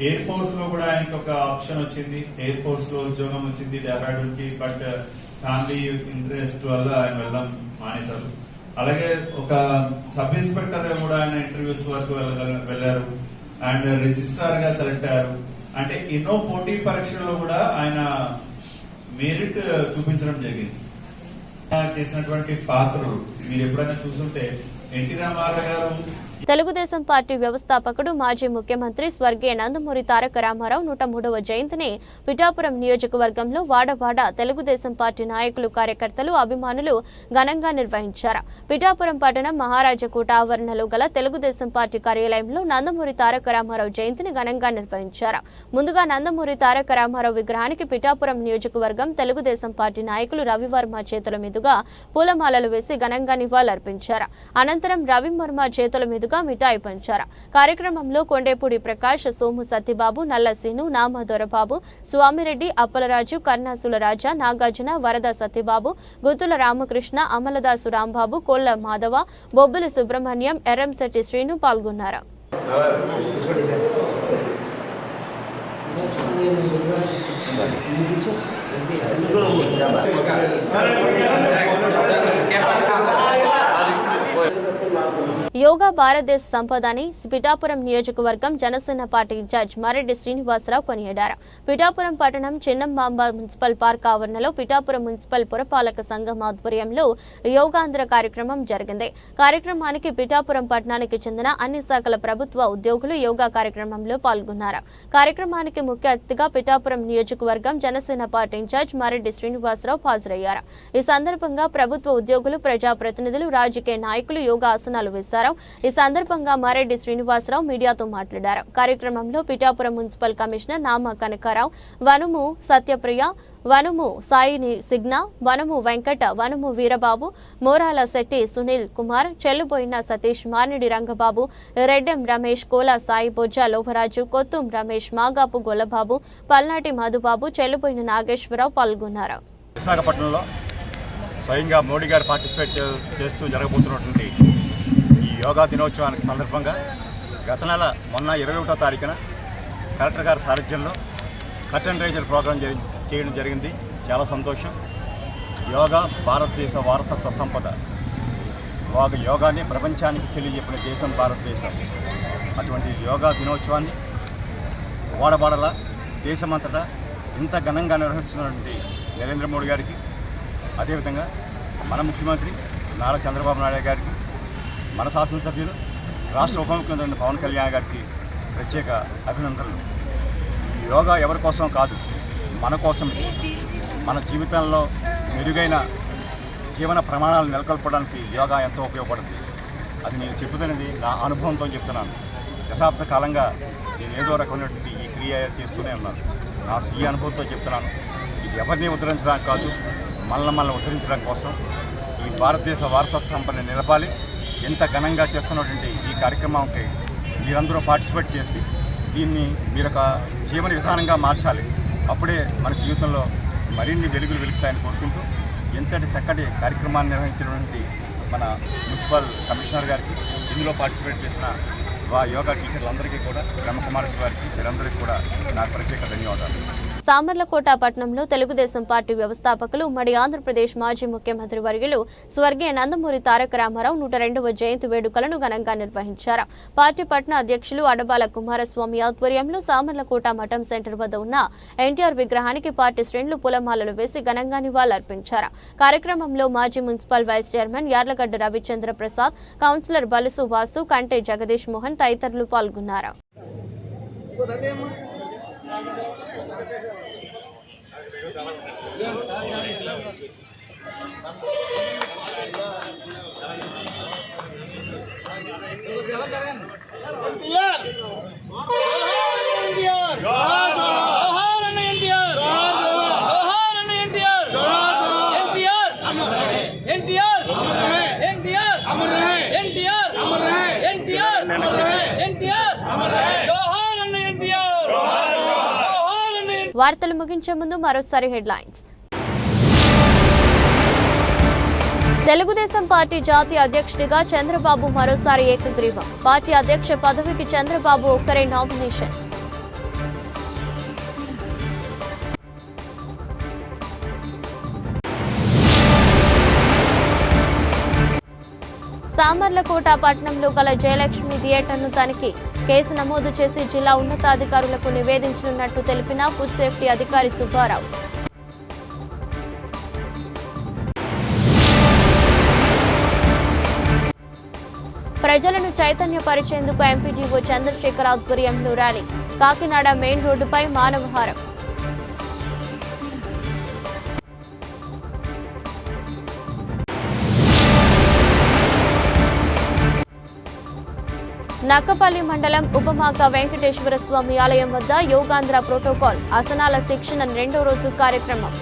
ఎయిర్ ఫోర్స్ లో కూడా ఆయనకి ఒక ఆప్షన్ వచ్చింది, ఎయిర్ ఫోర్స్ లో ఉద్యోగం వచ్చింది డెహ్రాడూన్ కి. బట్ ఫ్యామిలీ ఇంట్రెస్ట్ వల్ల ఆయన వెళ్ళడం మానేశారు. అలాగే ఒక సబ్ ఇన్స్పెక్టర్ గా కూడా ఆయన ఇంటర్వ్యూస్ వరకు వెళ్లారు అండ్ రిజిస్ట్రార్ గా సెలెక్ట్ అయ్యారు. అంటే ఎన్నో పోటీ పరీక్షల్లో కూడా ఆయన మెరిట్ చూపించడం జరిగింది. చేసినటువంటి పాత్రలు మీరు ఎప్పుడైనా చూసుంటే ఎన్టీ రామారావు గారు తెలుగుదేశం పార్టీ వ్యవస్థాపకుడు మాజీ ముఖ్యమంత్రి స్వర్గీయ నందమూరి తారక రామారావు 103వ జయంతిని పిఠాపురం నియోజకవర్గంలో వాడవాడ తెలుగుదేశం పార్టీ నాయకులు, కార్యకర్తలు, అభిమానులు ఘనంగా నిర్వహించారు. పిఠాపురం పట్టణం మహారాజకోట ఆవరణలో గల తెలుగుదేశం పార్టీ కార్యాలయంలో నందమూరి తారక రామారావు జయంతిని ఘనంగా నిర్వహించారు. ముందుగా నందమూరి తారక రామారావు విగ్రహానికి పిఠాపురం నియోజకవర్గం తెలుగుదేశం పార్టీ నాయకులు రవివర్మ చేతుల మీదుగా పూలమాలలు వేసి ఘనంగా నివాళులర్పించారు. అనంతరం రవివర్మ చేతుల మీదుగా మిఠాయి పంచారు. కార్యక్రమంలో కొండేపూడి ప్రకాష్, సోము సత్యబాబు, నల్లసీను, నామ దొరబాబు, స్వామిరెడ్డి, అప్పలరాజు, కర్ణాసుల రాజా, నాగార్జున, వరద సత్యబాబు, గుత్తుల రామకృష్ణ, అమలదాసు రాంబాబు, కోళ్ల మాధవ, బొబ్బిలి సుబ్రహ్మణ్యం, ఎర్రంశెట్టి శ్రీను పాల్గొన్నారు. యోగా భారతదేశ సంపద అని పిఠాపురం నియోజకవర్గం జనసేన పార్టీ ఇన్ఛార్జ్ మారెడ్డి శ్రీనివాసరావు కొనియాడారు. పిఠాపురం పట్టణం చిన్నంబాంబ మున్సిపల్ పార్క్ ఆవరణలో పిఠాపురం మున్సిపల్ పురపాలక సంఘం ఆధ్వర్యంలో యోగాంధ్ర కార్యక్రమం జరిగింది. కార్యక్రమానికి పిఠాపురం పట్టణానికి చెందిన అన్ని శాఖల ప్రభుత్వ ఉద్యోగులు యోగా కార్యక్రమంలో పాల్గొన్నారు. కార్యక్రమానికి ముఖ్య అతిథిగా పిఠాపురం నియోజకవర్గం జనసేన పార్టీ ఇన్ఛార్జ్ మారెడ్డి శ్రీనివాసరావు హాజరయ్యారు. ఈ సందర్భంగా ప్రభుత్వ ఉద్యోగులు, ప్రజాప్రతినిధులు, రాజకీయ నాయకులు యోగా ఆసనాలు వేశారు. ఈ సందర్భంగా మారెడ్డి శ్రీనివాసరావు మీడియాతో మాట్లాడారు. కార్యక్రమంలో పిఠాపురం మున్సిపల్ కమిషనర్ నామా కనకారావు, వనుము సత్యప్రియ, వనుము సాయిని సిగ్న, వనుము వెంకట, వనుము వీరబాబు, మోరాల శెట్టి సునీల్ కుమార్, చెల్లుబోయిన సతీష్, మానిడి రంగబాబు, రెడ్డెం రమేష్, కోలా సాయి, బొజ్జా లోహరాజు, కొత్తుం రమేష్, మాగాపు గొల్లబాబు, పల్నాటి మధుబాబు, చెల్లుబోయిన నాగేశ్వరరావు పాల్గొన్నారు. విశాఖపట్నంలో స్వయంగా మోడీ గారు పార్టిసిపేట్ చేస్తూ జరగబోతున్నటువంటి ఈ యోగా దినోత్సవానికి సందర్భంగా గత నెల మొన్న 21వ తారీఖున కలెక్టర్ గారి సారథ్యంలో కర్టెన్ రైజర్ ప్రోగ్రాం చేయడం జరిగింది. చాలా సంతోషం. యోగా భారతదేశ వారసత్వ సంపద. యోగాని ప్రపంచానికి తెలియజెప్పిన దేశం భారతదేశం. అటువంటి యోగా దినోత్సవాన్ని వాడబాడల దేశమంతటా ఇంత ఘనంగా నిర్వహిస్తున్నటువంటి నరేంద్ర మోడీ గారికి, అదేవిధంగా మన ముఖ్యమంత్రి నారా చంద్రబాబు నాయుడు గారికి, మన శాసనసభ్యులు రాష్ట్ర ఉప ముఖ్యమంత్రి పవన్ కళ్యాణ్ గారికి ప్రత్యేక అభినందనలు. యోగా ఎవరి కోసం కాదు, మన కోసం. మన జీవితంలో మెరుగైన జీవన ప్రమాణాలు నెలకొల్పడానికి యోగా ఎంతో ఉపయోగపడుతుంది. అది నేను చెబుతున్నది నా అనుభవంతో చెప్తున్నాను. దశాబ్ద కాలంగా నేను ఏదో రకమైనటువంటి ఈ క్రియ చేస్తూనే ఉన్నాను. నా స్వీయ అనుభవంతో చెప్తున్నాను. ఇది ఎవరిని ఉద్ధరించడానికి కాదు, మనల్ని ఉద్ధరించడం కోసం. ఈ భారతదేశ వారసత్వ సంపదని నిలపాలి. ఎంత ఘనంగా చేస్తున్నటువంటి ఈ కార్యక్రమానికి మీరందరూ పార్టిసిపేట్ చేసి దీన్ని మీరొక జీవన విధానంగా మార్చాలి. అప్పుడే మన జీవితంలో మరిన్ని వెలుగులు వెలుగుతాయని కోరుకుంటూ ఎంతటి చక్కటి కార్యక్రమాన్ని నిర్వహించినటువంటి మన మున్సిపల్ కమిషనర్ గారికి, ఇందులో పార్టిసిపేట్ చేసిన యోగా టీచర్లందరికీ కూడా, బ్రహ్మకుమారేశ్వరి గారికి, వీరందరికీ కూడా నా ప్రత్యేక ధన్యవాదాలు. సామర్లకోట పట్టణంలో తెలుగుదేశం పార్టీ వ్యవస్థాపకులు, ఉమ్మడి ఆంధ్రప్రదేశ్ మాజీ ముఖ్యమంత్రి వర్యులు స్వర్గీయ నందమూరి తారక రామారావు 102వ జయంతి వేడుకలను ఘనంగా నిర్వహించారు. పార్టీ పట్టణ అధ్యక్షులు అడబాల కుమారస్వామి ఆధ్వర్యంలో సామర్లకోట మఠం సెంటర్ వద్ద ఉన్న ఎన్టీఆర్ విగ్రహానికి పార్టీ శ్రేణులు పూలమాలలు వేసి ఘనంగా నివాళులర్పించారు. కార్యక్రమంలో మాజీ municipal vice chairman Yarlagadda Ravichandra Prasad, councillor Balusu Vasu, Kante Jagadish Mohan తదితరులు పాల్గొన్నారు. వార్తలు ముగించే ముందు మరోసారి హెడ్లైన్స్. తెలుగుదేశం పార్టీ జాతీయ అధ్యక్షుడిగా చంద్రబాబు మరోసారి ఏకగ్రీవం. పార్టీ అధ్యక్ష పదవికి చంద్రబాబు ఒక్కరే నామినేషన్. సామర్లకోట పట్టణంలో గల జయలక్ష్మి థియేటర్ను తనిఖీ, కేసు నమోదు చేసి జిల్లా ఉన్నతాధికారులకు నివేదించనున్నట్టు తెలిపిన ఫుడ్ సేఫ్టీ అధికారి సుబ్బారావు. ప్రజలను చైతన్యపరిచేందుకు ఎంపీడీఓ చంద్రశేఖర్ ఆధ్వర్యంలో ర్యాలీ, కాకినాడ మెయిన్ రోడ్డుపై మానవహారం. నక్కపల్లి మండలం ఉపమాక వెంకటేశ్వర స్వామి ఆలయం వద్ద యోగాంధ్ర ప్రోటోకాల్ ఆసనాల శిక్షణ 2వ రోజు కార్యక్రమం.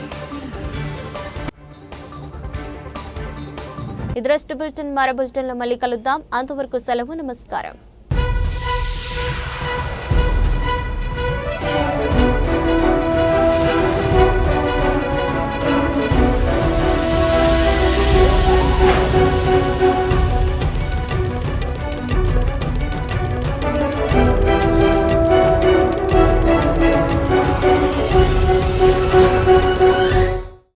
ఇది రెస్ట్ బులెటిన్. మరో బులెటిన్లో మళ్ళీ కలుద్దాం. అంతవరకు సెలవు. నమస్కారం.